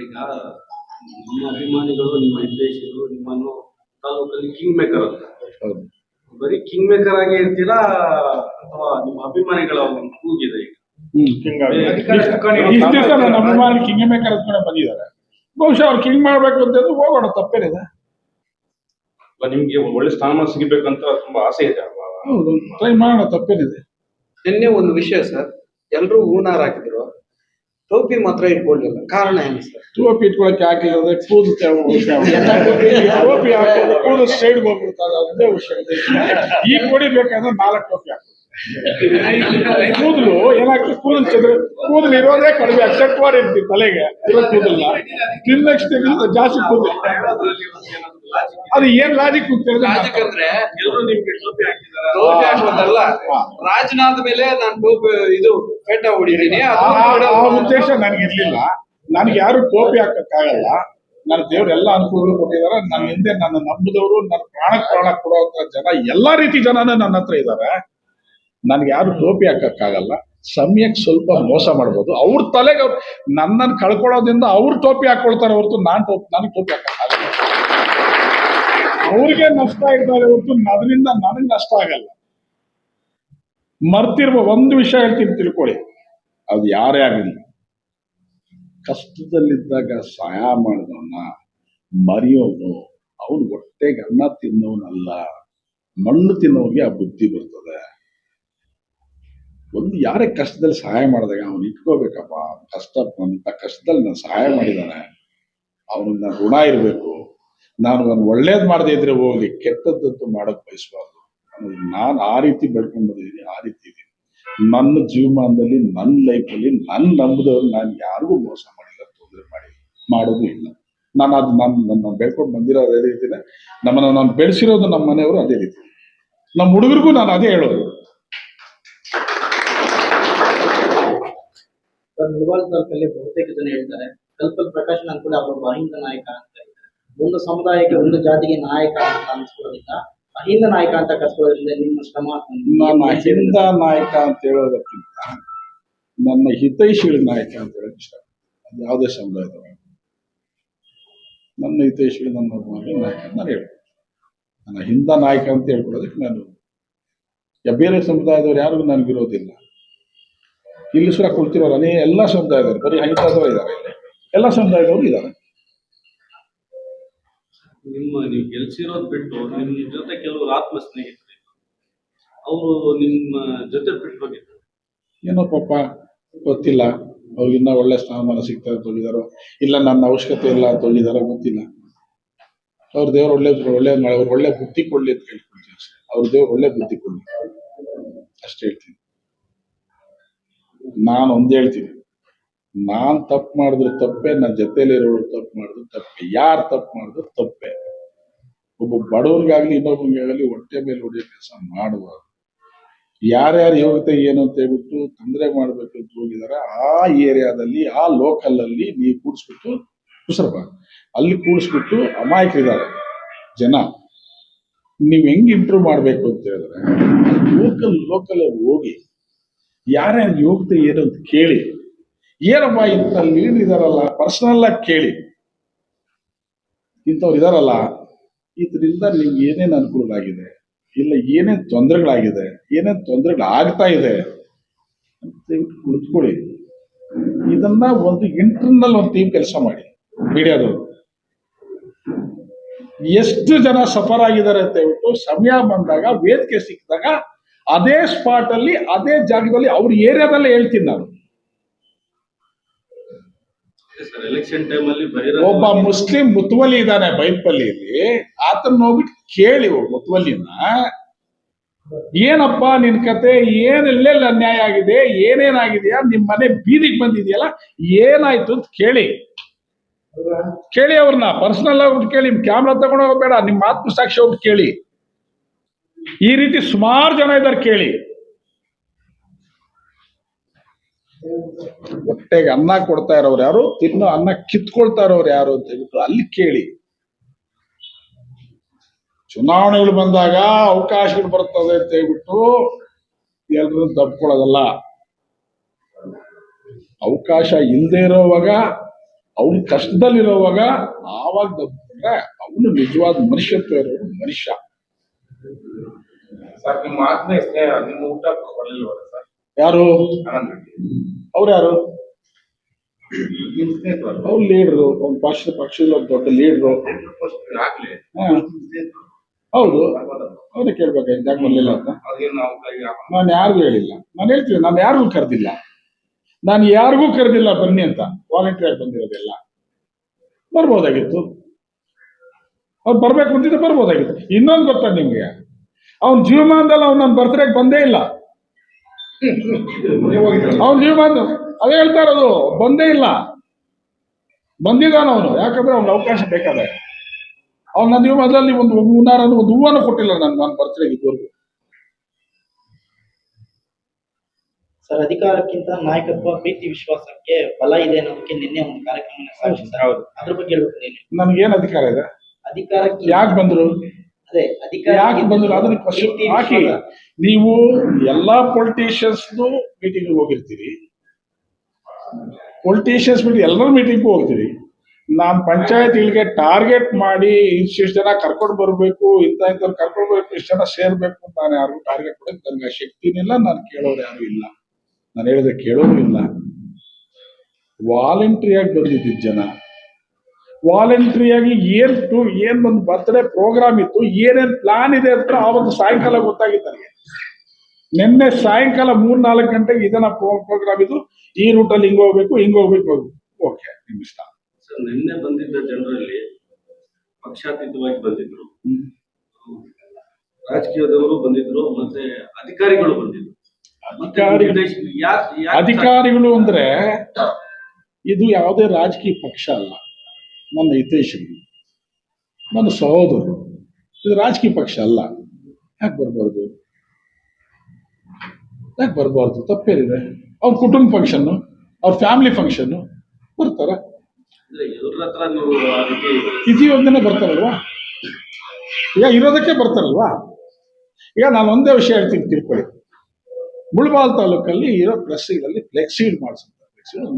ಈಗ ನಿಮ್ಮ ಅಭಿಮಾನಿಗಳು, ನಿಮ್ಮ ಹಿತೈಷಿಗಳು ನಿಮ್ಮನ್ನು ತಾಲೂಕಲ್ಲಿ ಕಿಂಗ್ ಮೇಕರ್ ಅಂತ, ಬರೀ ಕಿಂಗ್ ಮೇಕರ್ ಆಗಿ ಇರ್ತೀರಾ ಅಥವಾ ನಿಮ್ಮ ಅಭಿಮಾನಿಗಳ ಒಂದು ಕೂಗಿದೆ? ಈಗ ಇಷ್ಟು ದಿವಸ ನನ್ನ ಅಭಿಮಾನಿ ಕಿಂಗ್ ಮೇಕರ್ ಅಂದ್ಕೊಂಡೆ ಬಂದಿದ್ದಾರೆ. ಬಹುಶಃ ಅವ್ರು ಕಿಂಗ್ ಮಾಡ್ಬೇಕು ಅಂತಂದ್ರೆ ಹೋಗೋಣ, ತಪ್ಪೇನಿದೆ. ನಿಮ್ಗೆ ಒಳ್ಳೆ ಸ್ಥಾನಮಾನ ಸಿಗಬೇಕಂತ ತುಂಬಾ ಆಸೆ ಇದೆ. ಹೌದು, ಟ್ರೈ ಮಾಡೋಣ, ತಪ್ಪೇನಿದೆ. ನಿನ್ನೆ ಒಂದು ವಿಷಯ ಸರ್, ಎಲ್ರು ಹೂನಾರ್ ಹಾಕಿದ್ರು, ಟೋಪಿ ಮಾತ್ರ ಇಟ್ಕೊಳ್ಳಿಲ್ಲ. ಕಾರಣ ಏನು ಸರ್? ಟೋಪಿ ಇಟ್ಕೊಳಕ್ಕೆ ಹಾಕಿದ್ರೆ ಕೂದಲು ಟೋಪಿ ಹಾಕೋದು, ಕೂದಲು ಸೈಡ್ಗೆ ಹೋಗ್ಬಿಡ್ತಾರೆ, ಅದೇ ವಿಷಯ. ಈಗ ಹೊಡಿಬೇಕಾದ್ರೆ 4 ಟೋಪಿ ಹಾಕೋದು. ಕೂದಲು ಏನಾಗ್ತದೆ, ಕೂದಲು ಇರೋದೇ ಕಡಿಮೆ, ಸೆಟ್ವಾರ್ ಇರ್ತೀವಿ ತಲೆಗೆ, ಇರೋ ಕೂದಲ್ನ ತಿನ್ನಷ್ಟು ಜಾಸ್ತಿ ಕೂದಲು. ಅದು ಏನ್ ಲಾಜಿಕ್ ಲಾಜಿಕ್ ಅಂದ್ರೆ ಎಲ್ಲರೂ ನಿಮ್ಗೆ ಟೋಪಿ ಹಾಕಿದಾರ? ಟೋಪಿ ಹಾಕೋದಲ್ಲ, ರಾಜನಾದ ಮೇಲೆ ನಾನು ಟೋಪಿ ಇದು ಪೇಟ ಹೊಡಿದೀನಿ. ಆ ಉದ್ದೇಶ ನನಗೆ ಇರ್ಲಿಲ್ಲ. ನನಗೆ ಯಾರು ಟೋಪಿ ಹಾಕಕ್ಕಾಗಲ್ಲ. ನನ್ನ ದೇವ್ರೆಲ್ಲ ಅನುಕೂಲಗಳು ಕೊಟ್ಟಿದ್ದಾರೆ. ನನ್ನ ಹಿಂದೆ ನನ್ನ ನಂಬಿದವರು, ನನ್ನ ಪ್ರಾಣ ಕೊಡುವಂತ ಜನ, ಎಲ್ಲಾ ರೀತಿ ಜನನೂ ನನ್ನ ಹತ್ರ ಇದ್ದಾರೆ. ನನ್ಗೆ ಯಾರು ಟೋಪಿ ಹಾಕಕ್ಕಾಗಲ್ಲ. ಸಮಯಕ್ಕೆ ಸ್ವಲ್ಪ ಮೋಸ ಮಾಡ್ಬೋದು. ಅವ್ರ ತಲೆಗೆ ನನ್ನನ್ನು ಕಳ್ಕೊಳ್ಳೋದ್ರಿಂದ ಅವ್ರು ಟೋಪಿ ಹಾಕೊಳ್ತಾರೆ ಹೊರತು ನನಗೆ ಟೋಪಿ ಹಾಕಕ್ಕಾಗಲ್ಲ. ಅವ್ರಿಗೆ ನಷ್ಟ ಇರ್ತಾರೆ ಹೊರತು ಅದರಿಂದ ನನಗೆ ನಷ್ಟ ಆಗಲ್ಲ. ಮರ್ತಿರ್ಬೋದು. ಒಂದು ವಿಷಯ ಹೇಳ್ತೀನಿ, ತಿಳ್ಕೊಳ್ಳಿ, ಅದು ಯಾರೇ ಆಗಲಿ, ಕಷ್ಟದಲ್ಲಿದ್ದಾಗ ಸಹಾಯ ಮಾಡಿದವನ್ನ ಮರೆಯೋನು ಅವನು ಹೊಟ್ಟೆಗೆ ಅನ್ನ ತಿನ್ನೋನಲ್ಲ, ಮಣ್ಣು ತಿನ್ನೋನಿಗೆ ಆ ಬುದ್ಧಿ ಬರ್ತದೆ. ಒಂದು ಯಾರೇ ಕಷ್ಟದಲ್ಲಿ ಸಹಾಯ ಮಾಡಿದಾಗ ಅವನು ಇಟ್ಕೋಬೇಕಪ್ಪ, ಕಷ್ಟದಲ್ಲಿ ನಾನು ಸಹಾಯ ಮಾಡಿದಾನೆ, ಅವನಿಗೆ ನಾನು ಋಣ ಇರಬೇಕು. ನಾನು ಒಳ್ಳೇದು ಮಾಡದೇ ಇದ್ರೆ ಹೋಗ್ಲಿ, ಕೆಟ್ಟದ್ದದ್ದು ಮಾಡಕ್ ಬಯಸಬಾರ್ದು. ನಾನು ಆ ರೀತಿ ಬೆಳ್ಕೊಂಡು ಬಂದಿದ್ದೀನಿ, ಆ ರೀತಿ ಇದ್ದೀನಿ. ನನ್ನ ಜೀವಮಾನದಲ್ಲಿ, ನನ್ನ ಲೈಫಲ್ಲಿ, ನನ್ನ ನಂಬಿದವ್ರು ನಾನು ಯಾರಿಗೂ ಮೋಸ ಮಾಡಿಲ್ಲ, ತೊಂದರೆ ಮಾಡೋದು ಇಲ್ಲ. ನಾನು ಬೆಳ್ಕೊಂಡು ಬಂದಿರೋ ಅದೇ ರೀತಿನೇ, ನಮ್ಮನ್ನ ನಾನು ಬೆಳೆಸಿರೋದು ನಮ್ಮ ಮನೆಯವರು ಅದೇ ರೀತಿ. ನಮ್ಮ ಹುಡುಗರಿಗೂ ನಾನು ಅದೇ ಹೇಳೋದು. ಮುಳಬಾಗಿಲು ತಾಲೂಕಲ್ಲಿ ಬಹುತೇಕ ಜನ ಹೇಳ್ತಾರೆ, ಕಲ್ಪಲ್ ಪ್ರಕಾಶ್ ಕೂಡ ಒಬ್ಬ ಅಹಿಂದ ನಾಯಕ ಅಂತ ಹೇಳ್ತಾರೆ. ಒಂದು ಸಮುದಾಯಕ್ಕೆ, ಒಂದು ಜಾತಿಗೆ ನಾಯಕ ಅಂತ ಅನ್ಸ್ಕೊಳ್ಳೋದ್ರಿಂದ ಅಹಿಂದ ನಾಯಕ ಅಂತ ಕರ್ಸ್ಕೊಳ್ಳೋದ್ರಿಂದ ನಿಮ್ಮ ಶ್ರಮ. ನಾನು ಅಹಿಂದ ನಾಯಕ ಅಂತ ಹೇಳೋದಕ್ಕಿಂತ ನನ್ನ ಹಿತೈಷಿಗಳ ನಾಯಕ ಅಂತ ಹೇಳಕ್ ಇಷ್ಟ. ಅದು ಯಾವುದೇ ಸಮುದಾಯದವ, ನನ್ನ ಹಿತೈಷಿಗಳು, ನನ್ನ ನಾಯಕ ನಾನು ಹೇಳ್ಬೋದು. ನನ್ನ ಅಹಿಂದ ನಾಯಕ ಅಂತ ಹೇಳ್ಕೊಳ್ಳೋದಕ್ಕೆ ನಾನು ಬೇರೆ ಸಮುದಾಯದವ್ರು ಯಾರಿಗೂ ನನಗಿರೋದಿಲ್ಲ. ಇಲ್ಲಿ ಸುರ ಕುಳ್ತಿರೋಲ್ಲ, ನೀ ಎಲ್ಲ ಸಮುದಾಯದವರು, ಬರೀ ಹೈದರಾಬಾದ್ ಇದ್ದಾರೆ ಇಲ್ಲಿ, ಎಲ್ಲ ಸಮುದಾಯದವರು ಇದ್ದಾರೆ. ನೀವು ಗೆಲ್ಸಿರೋದ್ ಬಿಟ್ಟು ನಿಮ್ ಜೊತೆ ಕೆಲವರು ಆತ್ಮ ಸ್ನೇಹಿತರು ಅವರು ನಿಮ್ಮ ಜೊತೆ ಬಿಟ್ಟು ಹೋಗಿದ್ರು. ಏನೋ ಪಾಪ ಗೊತ್ತಿಲ್ಲ, ಅವ್ರಿಗಿನ್ನ ಒಳ್ಳೆ ಸ್ಥಾನಮಾನ ಸಿಗ್ತದೆ ಅಂತ ಹೋಗಿದಾರೋ, ಇಲ್ಲ ನನ್ನ ಅವಶ್ಯಕತೆ ಇಲ್ಲ ಅಂತ ಹೋಗಿದಾರೋ ಗೊತ್ತಿಲ್ಲ. ಅವ್ರ ದೇವ್ರು ಒಳ್ಳೆ ಬುದ್ಧಿ ಕೊಡ್ಲಿ ಅಂತ ಕೇಳ್ಕೊಳ್ತೀನಿ ಅಷ್ಟೇ. ಅವ್ರ ದೇವ್ರು ಒಳ್ಳೆ ಬುದ್ಧಿ ಕೊಡ್ಲಿ ಅಷ್ಟೇ ಹೇಳ್ತೀನಿ. ನಾನು ಒಂದ್ ಹೇಳ್ತೀನಿ, ನಾನ್ ತಪ್ಪು ಮಾಡಿದ್ರು ತಪ್ಪೆ, ನನ್ನ ಜೊತೆಲಿರೋರು ತಪ್ಪು ಮಾಡಿದ್ರು ತಪ್ಪೆ, ಯಾರು ತಪ್ಪು ಮಾಡಿದ್ರು ತಪ್ಪೆ. ಒಬ್ಬ ಬಡವ್ರಿಗಾಗ್ಲಿ ಇನ್ನೊಬ್ಬರಿಗಾಗಲಿ ಹೊಟ್ಟೆ ಮೇಲೆ ಹೊಡೆಯೋ ಕೆಲಸ ಮಾಡುವ ಯಾರ್ಯಾರ ಯೋಗ್ಯತೆ ಏನು ಅಂತ ಹೇಳ್ಬಿಟ್ಟು ತೊಂದರೆ ಮಾಡ್ಬೇಕು ಅಂತ ಹೋಗಿದಾರೆ ಆ ಏರಿಯಾದಲ್ಲಿ, ಆ ಲೋಕಲ್ ಅಲ್ಲಿ ನೀವು ಕೂಡಿಸ್ಬಿಟ್ಟು ಅಲ್ಲಿ ಕೂಡಿಸ್ಬಿಟ್ಟು ಅಮಾಯಕರಿದ್ದಾರೆ ಜನ. ನೀವ್ ಹೆಂಗ್ ಇಂಪ್ರೂವ್ ಮಾಡ್ಬೇಕು ಅಂತ ಹೇಳಿದ್ರೆ ಲೋಕಲ್ ಹೋಗಿ ಯಾರ್ಯಾರ ಯೋಗ್ಯತೆ ಏನು ಅಂತ ಕೇಳಿ, ಏನಪ್ಪ ಇಂಥ ಲೀಡರ್ ಇದಾರಲ್ಲ ಪರ್ಸನಲ್ ಆಗಿ ಕೇಳಿ, ಇಂಥವ್ರು ಇದಾರಲ್ಲ ಇದರಿಂದ ನಿಮ್ಗೆ ಏನೇನು ಅನುಕೂಲ ಆಗಿದೆ, ಇಲ್ಲ ಏನೇನ್ ತೊಂದರೆಗಳಾಗಿದೆ, ಏನೇನ್ ತೊಂದರೆಗಳಾಗ್ತಾ ಇದೆ ಅಂತ ಕುಳಿತುಕೊಳ್ಳಿ. ಇದನ್ನ ಒಂದು ಇಂಟರ್ನಲ್ ಒಂದು ಟೀಮ್ ಕೆಲಸ ಮಾಡಿ. ಮೀಡಿಯಾದವರು ಎಷ್ಟು ಜನ ಸಫರ್ ಆಗಿದ್ದಾರೆ ಅಂತ ಹೇಳ್ಬಿಟ್ಟು ಸಮಯ ಬಂದಾಗ, ವೇದಿಕೆ ಸಿಕ್ಕಿದಾಗ ಅದೇ ಸ್ಪಾಟ್ ಅಲ್ಲಿ, ಅದೇ ಜಾಗದಲ್ಲಿ, ಅವ್ರ ಏರಿಯಾದಲ್ಲೇ ಹೇಳ್ತೀನಿ ನಾನು. ಎಲೆಕ್ಷನ್ ಟೈಮ್ ಅಲ್ಲಿ ಒಬ್ಬ ಮುಸ್ಲಿಂ ಮುತುವಲಿ ಇದ್ದಾನೆ ಬೈಪಲ್ಲಿಯಲ್ಲಿ, ಆತನ ಹೋಗ್ಬಿಟ್ಟು ಕೇಳಿ ಮುತುವಲಿನ, ಏನಪ್ಪ ನಿನ್ ಕತೆ, ಎಲ್ಲೆಲ್ಲ ಅನ್ಯಾಯ ಆಗಿದೆ, ಏನೇನಾಗಿದೆಯಾ, ನಿಮ್ ಮನೆ ಬೀದಿಗೆ ಬಂದಿದೆಯಲ್ಲ, ಏನಾಯ್ತು ಅಂತ ಕೇಳಿ ಅವ್ರನ್ನ ಪರ್ಸನಲ್ ಆಗ್ಬಿಟ್ಟು ಕೇಳಿ. ಕ್ಯಾಮ್ರಾ ತಗೊಂಡು ಹೋಗ್ಬೇಡ, ನಿಮ್ ಆತ್ಮಸಾಕ್ಷಿ ಹೋಗ್ಬಿಟ್ಟು ಕೇಳಿ. ಈ ರೀತಿ ಸುಮಾರು ಜನ ಇದ್ದಾರೆ, ಕೇಳಿ. ಹೊಟ್ಟೆಗೆ ಅನ್ನ ಕೊಡ್ತಾ ಇರೋರು ಯಾರು, ತಿನ್ನೋ ಅನ್ನ ಕಿತ್ಕೊಳ್ತಾ ಇರೋರು ಯಾರು ಅಂತ ಹೇಳ್ಬಿಟ್ಟು ಅಲ್ಲಿ ಕೇಳಿ. ಚುನಾವಣೆಗಳು ಬಂದಾಗ ಅವಕಾಶಗಳು ಬರ್ತದೆ ಅಂತ ಹೇಳ್ಬಿಟ್ಟು ಎಲ್ಲರೂ ತಪ್ಕೊಳ್ಳೋದಲ್ಲ. ಅವಕಾಶ ಇಲ್ಲದೆ ಇರೋವಾಗ, ಅವನು ಕಷ್ಟದಲ್ಲಿರೋವಾಗ ಆವಾಗ ತಪ್ಪಿಕೊಂಡ್ರೆ ಅವನು ನಿಜವಾದ ಮನುಷ್ಯತ್ವ ಇರೋರು ಮನುಷ್ಯ. ಸರ್, ನಿಮ್ಮ ಆತ್ಮೀಯ ಸ್ನೇಹ ನಿಮ್ಮ ಊಟ ಬರಲಿಲ್ವಲ್ಲ ಸರ್? ಯಾರು ಆನಂದ್ ರೆಡ್ಡಿ ಅವ್ರು ಯಾರು? ನಿಮ್ಮ ಸ್ನೇಹಿತರು ಅವ್ರು ಲೀಡ್ರು, ಒಂದು ಪಕ್ಷದ ಒಂದು ದೊಡ್ಡ ಲೀಡ್ರು. ಆಗ್ಲಿ ಹೌದು, ಅವ್ರಿಗೆ ಕೇಳ್ಬೇಕಾಯ್ತು ಯಾಕೆ ಬರ್ಲಿಲ್ಲ ಅಂತ. ಅವ್ರಿಗೇನು ನಾವು ನಾನು ಯಾರಿಗೂ ಹೇಳಿಲ್ಲ. ನಾನು ಹೇಳ್ತೀನಿ, ನಾನು ಯಾರಿಗೂ ಕರೆದಿಲ್ಲ. ಬನ್ನಿ ಅಂತ. ವಾಲಂಟಿಯರ್ ಆಗಿ ಬಂದಿರೋದೆಲ್ಲ. ಬರ್ಬೋದಾಗಿತ್ತು, ಅವ್ರು ಬರ್ಬೇಕು ಅಂತಿದ್ರೆ ಬರ್ಬೋದಾಗಿತ್ತು. ಇನ್ನೊಂದು ಗೊತ್ತಾ ನಿಮ್ಗೆ, ಅವ್ನ ಜೀವಮಾನದಲ್ಲಿ ಅವ್ನು ನನ್ನ ಬರ್ತ್ಡೇಗೆ ಬಂದೇ ಇಲ್ಲ. ಅವ್ನ ಜೀವಮಾನ ಅದೇ ಹೇಳ್ತಾ ಇರೋದು, ಬಂದೇ ಇಲ್ಲ. ಬಂದಿದ್ದಾನ ಅವನು, ಯಾಕಂದ್ರೆ ಅವ್ನ ಅವಕಾಶ ಬೇಕಾದ. ಅವ್ನು ನನ್ನ ಜೀವಮಾನದಲ್ಲಿ ಒಂದು ಹೂವನ್ನು ಕೊಟ್ಟಿಲ್ಲ ನನ್ನ ಬರ್ತ್ಡೇಗೆ ಇದುವರೆಗೂ. ಸರ್, ಅಧಿಕಾರಕ್ಕಿಂತ ನಾಯಕತ್ವ, ಪ್ರೀತಿ, ವಿಶ್ವಾಸಕ್ಕೆ ಬಲ ಇದೆ ಅನ್ನೋದಕ್ಕೆ ನಿನ್ನೆ ಒಂದು ಕಾರ್ಯಕ್ರಮ ಸಾಕ್ಷಿ ಸರ್. ಅದ್ರ ಬಗ್ಗೆ ಹೇಳ್ಬೇಕು ನೀನು. ನನ್ಗೇನ್ ಅಧಿಕಾರ ಇದೆ? ಅಧಿಕಾರಕ್ಕೆ ಯಾಕೆ ಬಂದ್ರು? ಅದೇ ಅಧಿಕಾರ ಯಾಕೆ ಬಂದ್ರು ಅದನ್ನ ಕ್ವಶನ್ ಹಾಕಿ. ನೀವು ಎಲ್ಲಾ ಪೊಲಿಟಿಷಿಯನ್ಸ್ ಮೀಟಿಂಗ್ ಹೋಗಿರ್ತೀರಿ, ಪೊಲಿಟಿಷಿಯನ್ಸ್ ಬಿಟ್ಟು ಎಲ್ಲರ ಮೀಟಿಂಗ್ ಹೋಗ್ತೀರಿ. ನಾನ್ ಪಂಚಾಯತ್ಗಳಿಗೆ ಟಾರ್ಗೆಟ್ ಮಾಡಿ ಇಷ್ಟು ಜನ ಕರ್ಕೊಂಡು ಬರ್ಬೇಕು, ಇಂಥವ್ರು ಕರ್ಕೊಂಡು ಬರ್ಬೇಕು, ಇಷ್ಟು ಜನ ಸೇರ್ಬೇಕು ಅಂತ ನಾನು ಯಾರಿಗೂ ಟಾರ್ಗೆಟ್ ಕೊಡೋಕೆ ನನ್ಗೆ ಆ ಶಕ್ತಿನಿಲ್ಲ. ನಾನು ಕೇಳೋರು ಯಾರು ಇಲ್ಲ, ನಾನು ಹೇಳಿದ್ರೆ ಕೇಳೋರು ಇಲ್ಲ. ವಾಲಂಟ್ರಿಯಾಗಿ ಬಂದಿದ್ದ ಜನ, ವಾಲಂಟ್ರಿಯಾಗಿ ಏನ್ ಒಂದು ಬರ್ತ್ಡೇ ಪ್ರೋಗ್ರಾಮ್ ಇತ್ತು, ಏನೇನ್ ಪ್ಲಾನ್ ಇದೆ ಅಂತ ಆವತ್ತು ಸಾಯಂಕಾಲ ಗೊತ್ತಾಗಿತ್ತು ನನಗೆ. ನಿನ್ನೆ ಸಾಯಂಕಾಲ 3-4 ಗಂಟೆಗೆ ಇದನ್ನ ಪ್ರೋಗ್ರಾಮ್ ಇದು, ಈ ರೂಟಲ್ಲಿ ಹಿಂಗ್ ಹೋಗ್ಬೇಕು. ಓಕೆ, ನಿಮ್ ಇಷ್ಟ. ಸರ್, ನಿನ್ನೆ ಬಂದಿದ್ದ ಜನರಲ್ಲಿ ಪಕ್ಷಾತೀತವಾಗಿ ಬಂದಿದ್ರು, ರಾಜಕೀಯದವರು ಬಂದಿದ್ರು, ಮತ್ತೆ ಅಧಿಕಾರಿಗಳು ಬಂದಿದ್ರು. ಅಧಿಕಾರಿಗಳು ಅಂದ್ರೆ ಇದು ಯಾವುದೇ ರಾಜಕೀಯ ಪಕ್ಷ ಅಲ್ಲ, ನನ್ನ ಹಿತೈಷಿಗಳು, ನನ್ನ ಸಹೋದರರು. ಇದು ರಾಜಕೀಯ ಪಕ್ಷ ಅಲ್ಲ. ಯಾಕೆ ಬರ್ಬಾರ್ದು? ತಪ್ಪೇನಿದೆ? ಅವ್ರ ಕುಟುಂಬ ಫಂಕ್ಷನ್ನು, ಅವ್ರ ಫ್ಯಾಮಿಲಿ ಫಂಕ್ಷನ್ನು ಬರ್ತಾರ. ಇದೊಂದನೇ ಬರ್ತಾರಲ್ವಾ? ಈಗ ಇರೋದಕ್ಕೆ ಬರ್ತಾರಲ್ವಾ? ಈಗ ನಾನು ಒಂದೇ ವಿಷಯ ಹೇಳ್ತೀನಿ, ತಿಳ್ಕೊಳ್ಳಿ. ಮುಳಬಾಲ್ ತಾಲೂಕಲ್ಲಿ ಇರೋ ಪ್ರೆಸ್ಗಳಲ್ಲಿ ಫ್ಲೆಕ್ಸೀಡ್ ಮಾಡಿಸುತ್ತೆ.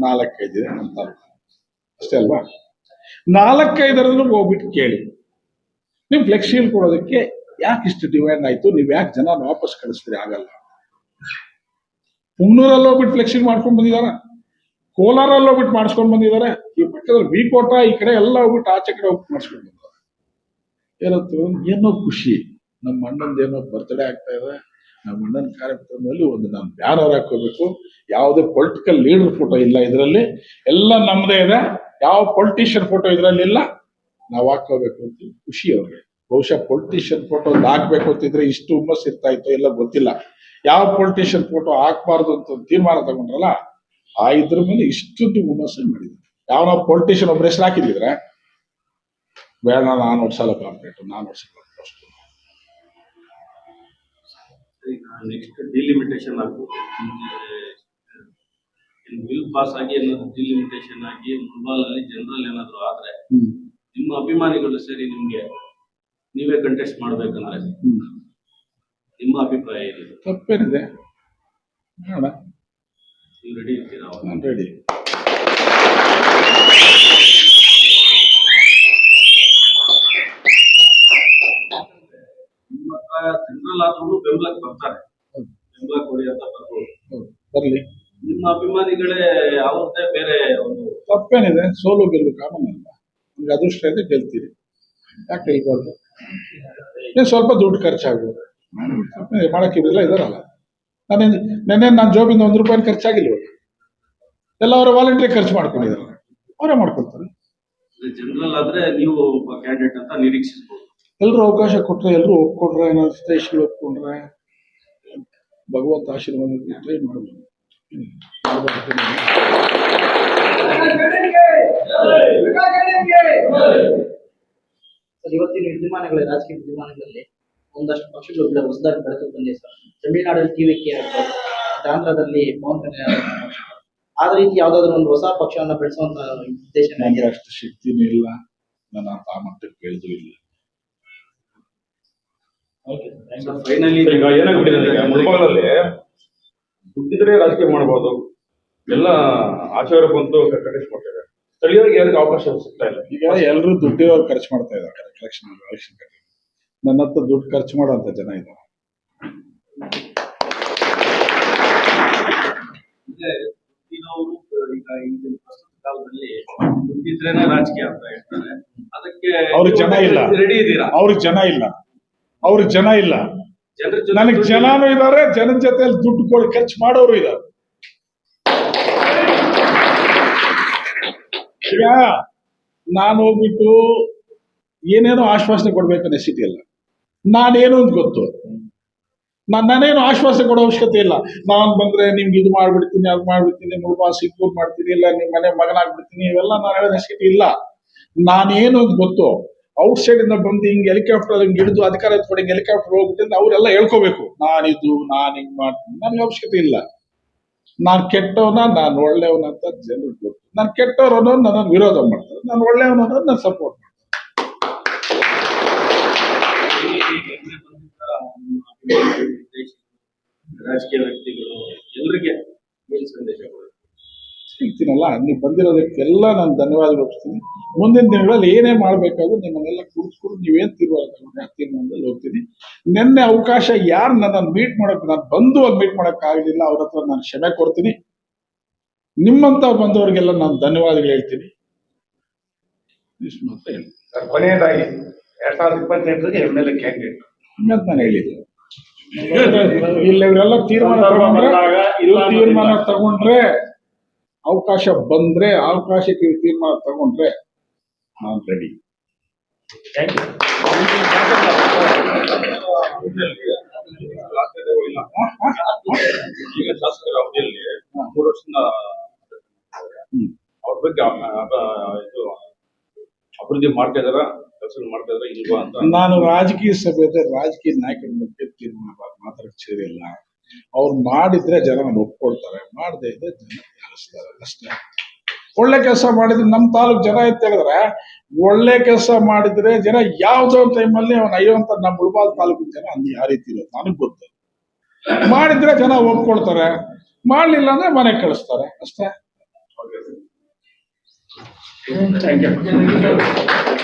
4-5 ಇದೆ ನಮ್ಮ ತಾಲೂಕು, ಅಷ್ಟೇ ಅಲ್ವಾ? 4-5 ಹೋಗ್ಬಿಟ್ಟು ಕೇಳಿ, ನೀವು ಫ್ಲೆಕ್ಸೀಡ್ ಕೊಡೋದಕ್ಕೆ ಯಾಕೆ ಇಷ್ಟು ಡಿಮ್ಯಾಂಡ್ ಆಯ್ತು, ನೀವು ಯಾಕೆ ಜನ ವಾಪಸ್ ಕಳಿಸ್ತೀರಿ? ಆಗಲ್ಲ. ಪುಂಗ್ನೂರಲ್ಲಿ ಹೋಗ್ಬಿಟ್ಟು ಫ್ಲೆಕ್ಸಿಂಗ್ ಮಾಡ್ಕೊಂಡು ಬಂದಿದ್ದಾರೆ, ಕೋಲಾರಲ್ಲಿ ಹೋಗ್ಬಿಟ್ಟು ಮಾಡಿಸ್ಕೊಂಡು ಬಂದಿದ್ದಾರೆ, ಈ ಪಕ್ಕದಲ್ಲಿ ವಿಕೋಟ ಈ ಕಡೆ ಎಲ್ಲ ಹೋಗ್ಬಿಟ್ಟು ಆಚೆ ಕಡೆ ಹೋಗ್ಬಿಟ್ಟು ಮಾಡಿಸ್ಕೊಂಡು ಬಂದಿದ್ದಾರೆ. ಏನಂತ ಏನೋ ಖುಷಿ, ನಮ್ಮ ಅಣ್ಣಂದೇನೋ ಬರ್ತ್ಡೇ ಆಗ್ತಾ ಇದೆ, ನಮ್ಮ ಅಣ್ಣನ ಕಾರ್ಯಕ್ರಮದಲ್ಲಿ ಒಂದು ನಾನು ಬ್ಯಾನರ್ ಹಾಕೋಬೇಕು, ಯಾವುದೇ ಪೊಲಿಟಿಕಲ್ ಲೀಡರ್ ಫೋಟೋ ಇಲ್ಲ ಇದರಲ್ಲಿ, ಎಲ್ಲ ನಮ್ಮದೇ ಇದೆ, ಯಾವ ಪೊಲಿಟಿಷಿಯನ್ ಫೋಟೋ ಇದರಲ್ಲಿ ಇಲ್ಲ, ನಾವು ಹಾಕೋಬೇಕು ಅಂತ ಖುಷಿ ಅವ್ರಿಗೆ. ಬಹುಶಃ ಪೊಲಿಟಿಷಿಯನ್ ಫೋಟೋ ಒಂದು ಹಾಕ್ಬೇಕು ಅಂತಿದ್ರೆ ಇಷ್ಟು ಹುಮ್ಮಸ್ ಇರ್ತಾ ಇತ್ತು ಎಲ್ಲ ಗೊತ್ತಿಲ್ಲ. ಯಾವ ಪೊಲಿಟಿಷಿಯನ್ ಫೋಟೋ ಹಾಕ್ಬಾರ್ದು ಅಂತ ಒಂದು ತೀರ್ಮಾನ ತಗೊಂಡ್ರಲ್ಲ, ಆ ಇದ್ರ ಮೇಲೆ ಇಷ್ಟೊಂದು ಹುಮ್ಮಸ್ ಮಾಡಿದ್ರು. ಯಾವ ಪೊಲಿಟಿಷಿಯನ್ ಒಬ್ಬರ ಹೆಸರು ಹಾಕಿದ್ರೆ ಬೇಡ ನಾನು ಓಡಿಸಲ್ಲ ಕಾಂಪ್ಲೇಟ್, ನಾನು ಓಡಿಸಲ್ಲ. ನೆಕ್ಸ್ಟ್ ಡಿಲಿಮಿಟೇಷನ್ ಆಗ್ಬೋದು, ಬಿಲ್ ಪಾಸ್ ಆಗಿ ಏನಾದ್ರು ಡಿಲಿಮಿಟೇಷನ್ ಆಗಿ ಫುಟ್ಬಾಲ್ ಅಲ್ಲಿ ಜನರಲ್ ಏನಾದ್ರು ಆದ್ರೆ ನಿಮ್ಮ ಅಭಿಮಾನಿಗಳು ಸೇರಿ ನಿಮ್ಗೆ ನೀವೇ ಕಂಟೆಸ್ಟ್ ಮಾಡ್ಬೇಕಂದ್ರೆ ನಿಮ್ಮ ಅಭಿಪ್ರಾಯ ಏನಿದೆ? ತಪ್ಪೇನಿದೆ, ನೋಡ ನೀವು ರೆಡಿ ಇರ್ತೀರಾ? ನಾನು ರೆಡಿ. ನಿಮ್ಮ ಹತ್ರ ಜನರಲ್ ಆದ್ರೂ ಬೆಂಬಲಕ್ಕೆ ಬರ್ತಾರೆ, ಬೆಂಬಲ ಕೊಡಿ ಅಂತ ಬರ್ಬೋದು, ಬರ್ಲಿ. ನಿಮ್ಮ ಅಭಿಮಾನಿಗಳೇ ಅವ್ರದ್ದೇ ಬೇರೆ ಒಂದು ತಪ್ಪೇನಿದೆ, ಸೋಲು ಗೆಲ್ಲು ಕಾಮನ್ ಅಲ್ಲ, ನಿಮ್ಗೆ ಅದೃಷ್ಟ ಇದೆ ಗೆಲ್ತೀರಿ, ಯಾಕೆ ಗೆಲ್ಬಾರ್ದು? ಏನು ಸ್ವಲ್ಪ ದುಡ್ಡು ಖರ್ಚಾಗ್ಬೋದು, ಮಾಡಕ್ಕಿರಲಿಲ್ಲ ಇದಾರಲ್ಲ. ನೆನ್ನೆ ನಾನು ಜೋಬಿಂದ ₹1 ಖರ್ಚಾಗಿಲ್ವ, ಎಲ್ಲ ಅವರ ವಾಲಂಟ್ರಿ ಖರ್ಚು ಮಾಡ್ಕೊಂಡಿದ್ದಾರೆ, ಅವರೇ ಮಾಡ್ಕೊಳ್ತಾರೆ. ಜನರಲ್ ಆದ್ರೆ ನೀವು ಒಬ್ಬ ಕ್ಯಾಂಡಿಡೇಟ್ ಅಂತ ನಿರೀಕ್ಷಿಸಬಹುದು. ಎಲ್ಲರೂ ಅವಕಾಶ ಕೊಟ್ರೆ, ಎಲ್ಲರೂ ಒಪ್ಕೊಂಡ್ರೆ, ಏನಾದ್ರು ಸ್ಟೇಷನ್ ಒಪ್ಕೊಂಡ್ರೆ, ಭಗವಂತ ಆಶೀರ್ವಾದ ಟ್ರೈ ಮಾಡ್ಬೋದು. ಇವತ್ತಿನ ವಿದ್ಯಮಾನಗಳಲ್ಲಿ, ರಾಜಕೀಯ ವಿದ್ಯಮಾನಗಳಲ್ಲಿ ಒಂದಷ್ಟು ಪಕ್ಷಗಳು ಹೊಸದಾಗಿ ಬೆಳಕು ಬಂದಿದೆ ಸರ್. ತಮಿಳುನಾಡಲ್ಲಿ ಟಿವಿಕೆ, ಆಂಧ್ರದಲ್ಲಿ ಪವನ್ ಕಲ್ಯಾಣ್, ಆದ ರೀತಿ ಯಾವ್ದಾದ್ರು ಒಂದು ಹೊಸ ಪಕ್ಷವನ್ನ ಬೆಳೆಸುವಂತ ಉದ್ದೇಶ ನನಗೆ ಅಷ್ಟು ಶಕ್ತಿನೂ ಇಲ್ಲ, ನನ್ನ ಆ ಮಟ್ಟಕ್ಕೆ ಬೆಳೆದು ಇಲ್ಲ. ಫೈನಲಿ ಈಗ ಏನಾಗ್ಬಿಟ್ಟಿದೆ ಈಗ ಮುಳಬಾಗಲಲ್ಲಿ ದುಡ್ಡಿದ್ರೆ ರಾಜಕೀಯ ಮಾಡಬಹುದು, ಎಲ್ಲ ಆಚೆಯವರು ಬಂದು ಕಂಟೆಸ್ಟ್ ಮಾಡ್ತಾರೆ, ಸ್ಥಳೀಯರಿಗೆ ಯಾರಿಗೂ ಅವಕಾಶ ಸಿಗ್ತಾ ಇಲ್ಲ. ಈಗ ಎಲ್ಲರೂ ದುಡ್ಡಿರೋರು ಖರ್ಚು ಮಾಡ್ತಾ ಇದ್ದಾರೆ ಎಲೆಕ್ಷನ್. ನನ್ನ ಹತ್ರ ದುಡ್ಡು ಖರ್ಚು ಮಾಡುವಂತ ಜನ ಇದ್ದಾರೆ. ಈಗ ಈಗಿನ ಪ್ರಸ್ತುತ ಕಾಲದಲ್ಲಿ ದುಡ್ಡಿದ್ರೇನೆ ರಾಜಕೀಯ ಅಂತ ಹೇಳ್ತಾರೆ, ಅದಕ್ಕೆ ಅವ್ರಿಗೆ ಜನ ಇಲ್ಲ, ರೆಡಿ ಇದ್ದೀರಾ? ಅವ್ರಿಗೆ ಜನ ಇಲ್ಲ, ಅವ್ರಿಗೆ ಜನ ಇಲ್ಲ. ಜನರ ಜೊತೆ ನನಗೆ ಜನನೂ ಇದ್ದಾರೆ, ಜನದ ಜೊತೆಯಲ್ಲಿ ದುಡ್ಡು ಕೊಡಿ ಖರ್ಚು ಮಾಡೋರು ಇದ್ದಾರೆ. ಈಗ ನಾನು ಹೋಗ್ಬಿಟ್ಟು ಏನೇನೋ ಆಶ್ವಾಸನೆ ಕೊಡ್ಬೇಕು ನೆಸಿಟಿ ಇಲ್ಲ, ನಾನೇನು ಅಂತ ಗೊತ್ತು, ನಾನೇನು ಆಶ್ವಾಸನೆ ಕೊಡೋ ಅವಶ್ಯಕತೆ ಇಲ್ಲ. ನಾನು ಬಂದ್ರೆ ನಿಮ್ಗೆ ಇದು ಮಾಡ್ಬಿಡ್ತೀನಿ, ಅದು ಮಾಡ್ಬಿಡ್ತೀನಿ, ಮುಳುಬಾಲ್ ಸಿಕ್ಕೂರ್ ಮಾಡ್ತೀನಿ, ಇಲ್ಲ ನಿಮ್ಮ ಮನೆ ಮಗನಾಗ್ಬಿಡ್ತೀನಿ, ಇವೆಲ್ಲ ನಾನು ಹೇಳೋ ನೆಸಿಟಿ ಇಲ್ಲ. ನಾನೇನು ಅಂತ ಗೊತ್ತು. ಔಟ್ ಸೈಡ್ ಇಂದ ಬಂದು ಹಿಂಗೆ ಹೆಲಿಕಾಪ್ಟರ್ ಹಿಂಗೆ ಹಿಡಿದು ಅಧಿಕಾರ ಎತ್ಕೊಂಡು ಹಿಂಗೆ ಹೆಲಿಕಾಪ್ಟರ್ ಹೋಗ್ಬಿಟ್ಟು ಅವರೆಲ್ಲ ಹೇಳ್ಕೋಬೇಕು ನಾನಿದು ನಾನು ಹಿಂಗ್ ಮಾಡ್ತೀನಿ. ನನಗೆ ಅವಶ್ಯಕತೆ ಇಲ್ಲ. ನಾನು ಕೆಟ್ಟವನ, ನಾನು ಒಳ್ಳೆಯವನ ಅಂತ ಜನರಿಗೆ ಗೊತ್ತು. ನಾನು ಕೆಟ್ಟವ್ರು ಅನ್ನೋದು ನನ್ನ ವಿರೋಧ ಮಾಡ್ತಾರೆ, ನಾನು ಒಳ್ಳೆಯವನ ಅನ್ನೋದು ನಾನು ಸಪೋರ್ಟ್ ಮಾಡ್ತಾರೆ. ರಾಜಕೀಯ ವ್ಯಕ್ತಿಗಳು ಎಲ್ಲರಿಗೆ ಏನ್ ಸಂದೇಶ ಕೊಡ್ತಾರೆ? ಸಿಗ್ತೀನಲ್ಲ, ನೀವು ಬಂದಿರೋದಕ್ಕೆಲ್ಲ ನಾನು ಧನ್ಯವಾದ ಒಪ್ಪಿಸ್ತೀನಿ. ಮುಂದಿನ ದಿನಗಳಲ್ಲಿ ಏನೇ ಮಾಡಬೇಕಾದ್ರೂ ನಿಮ್ಮನ್ನೆಲ್ಲ ಕೂರಿಸ್ಕೊಂಡು ನೀವೇನು ತೀರ್ಮಾನ ತಗೊಂಡ್ರೆ ಆ ತೀರ್ಮಾನದಲ್ಲಿ ಹೋಗ್ತೀನಿ. ನಿನ್ನೆ ಅವಕಾಶ ಯಾರು ನನ್ನನ್ನು ಮೀಟ್ ಮಾಡೋಕೆ, ನಾನು ಬಂದು ಅಲ್ಲಿ ಮೀಟ್ ಮಾಡೋಕ್ಕಾಗಲಿಲ್ಲ, ಅವ್ರ ಹತ್ರ ನಾನು ಕ್ಷಮೆ ಕೊಡ್ತೀನಿ. ನಿಮ್ಮಂತ ಬಂದವರಿಗೆಲ್ಲ ನಾನು ಧನ್ಯವಾದಗಳು ಹೇಳ್ತೀನಿ. ಇಷ್ಟು ಮಾತ್ರ ಹೇಳಿ. ಕೊನೆಯದಾಗಿ 2028ಗೆ MLA ಕ್ಯಾಂಡಿಡೇಟ್ ಹಂಗಂತ ನಾನು ಹೇಳಿದ್ದೆ. ಇಲ್ಲ ಇವರೆಲ್ಲ ತೀರ್ಮಾನ ತಗೊಂಡ್ರೆ ಅವಕಾಶ ಬಂದ್ರೆ, ಅವಕಾಶಕ್ಕೆ ತೀರ್ಮಾನ ತಗೊಂಡ್ರೆ ನಾನು ರೆಡಿ. ಈಗ ಶಾಸಕರ ಅವಧಿಯಲ್ಲಿ 3 ವರ್ಷದಿಂದ ಅವ್ರ ಬಗ್ಗೆ ಇದು ಅಭಿವೃದ್ಧಿ ಮಾಡ್ತಾ ಇದಾರ, ಕೆಲಸ ಮಾಡ್ತಾ ಇದಾರ ಇಲ್ವಾ ಅಂತ. ನಾನು ರಾಜಕೀಯ ಸಭೆಯಲ್ಲಿ ರಾಜಕೀಯ ನಾಯಕರ ಬಗ್ಗೆ ತೀರ್ಮಾನ ಮಾತಾಡಕ್ಕೆ ಸೇರಿಲ್ಲ. ಅವ್ರು ಮಾಡಿದ್ರೆ ಜನ ಒಪ್ಕೊಳ್ತಾರೆ, ಮಾಡದೇ ಇದ್ರೆ ಜನ ಕಳಿಸ್ತಾರೆ ಅಷ್ಟೇ. ಒಳ್ಳೆ ಕೆಲಸ ಮಾಡಿದ್ರೆ ನಮ್ಮ ತಾಲೂಕ್ ಜನ ಅಂತ ಹೇಳಿದ್ರೆ, ಒಳ್ಳೆ ಕೆಲಸ ಮಾಡಿದ್ರೆ ಜನ ಯಾವ್ದೋ ಟೈಮಲ್ಲಿ ಅವನು ಅಯ್ಯೋ ಅಂತ ನಮ್ಮ ಮುಳಬಾಲ್ ತಾಲೂಕಿನ ಜನ ಆ ರೀತಿ ಇರೋದು ನನಗೆ ಗೊತ್ತು. ಮಾಡಿದ್ರೆ ಜನ ಒಪ್ಕೊಳ್ತಾರೆ, ಮಾಡ್ಲಿಲ್ಲ ಅಂದ್ರೆ ಮನೆಗೆ ಕಳಿಸ್ತಾರೆ ಅಷ್ಟೇ.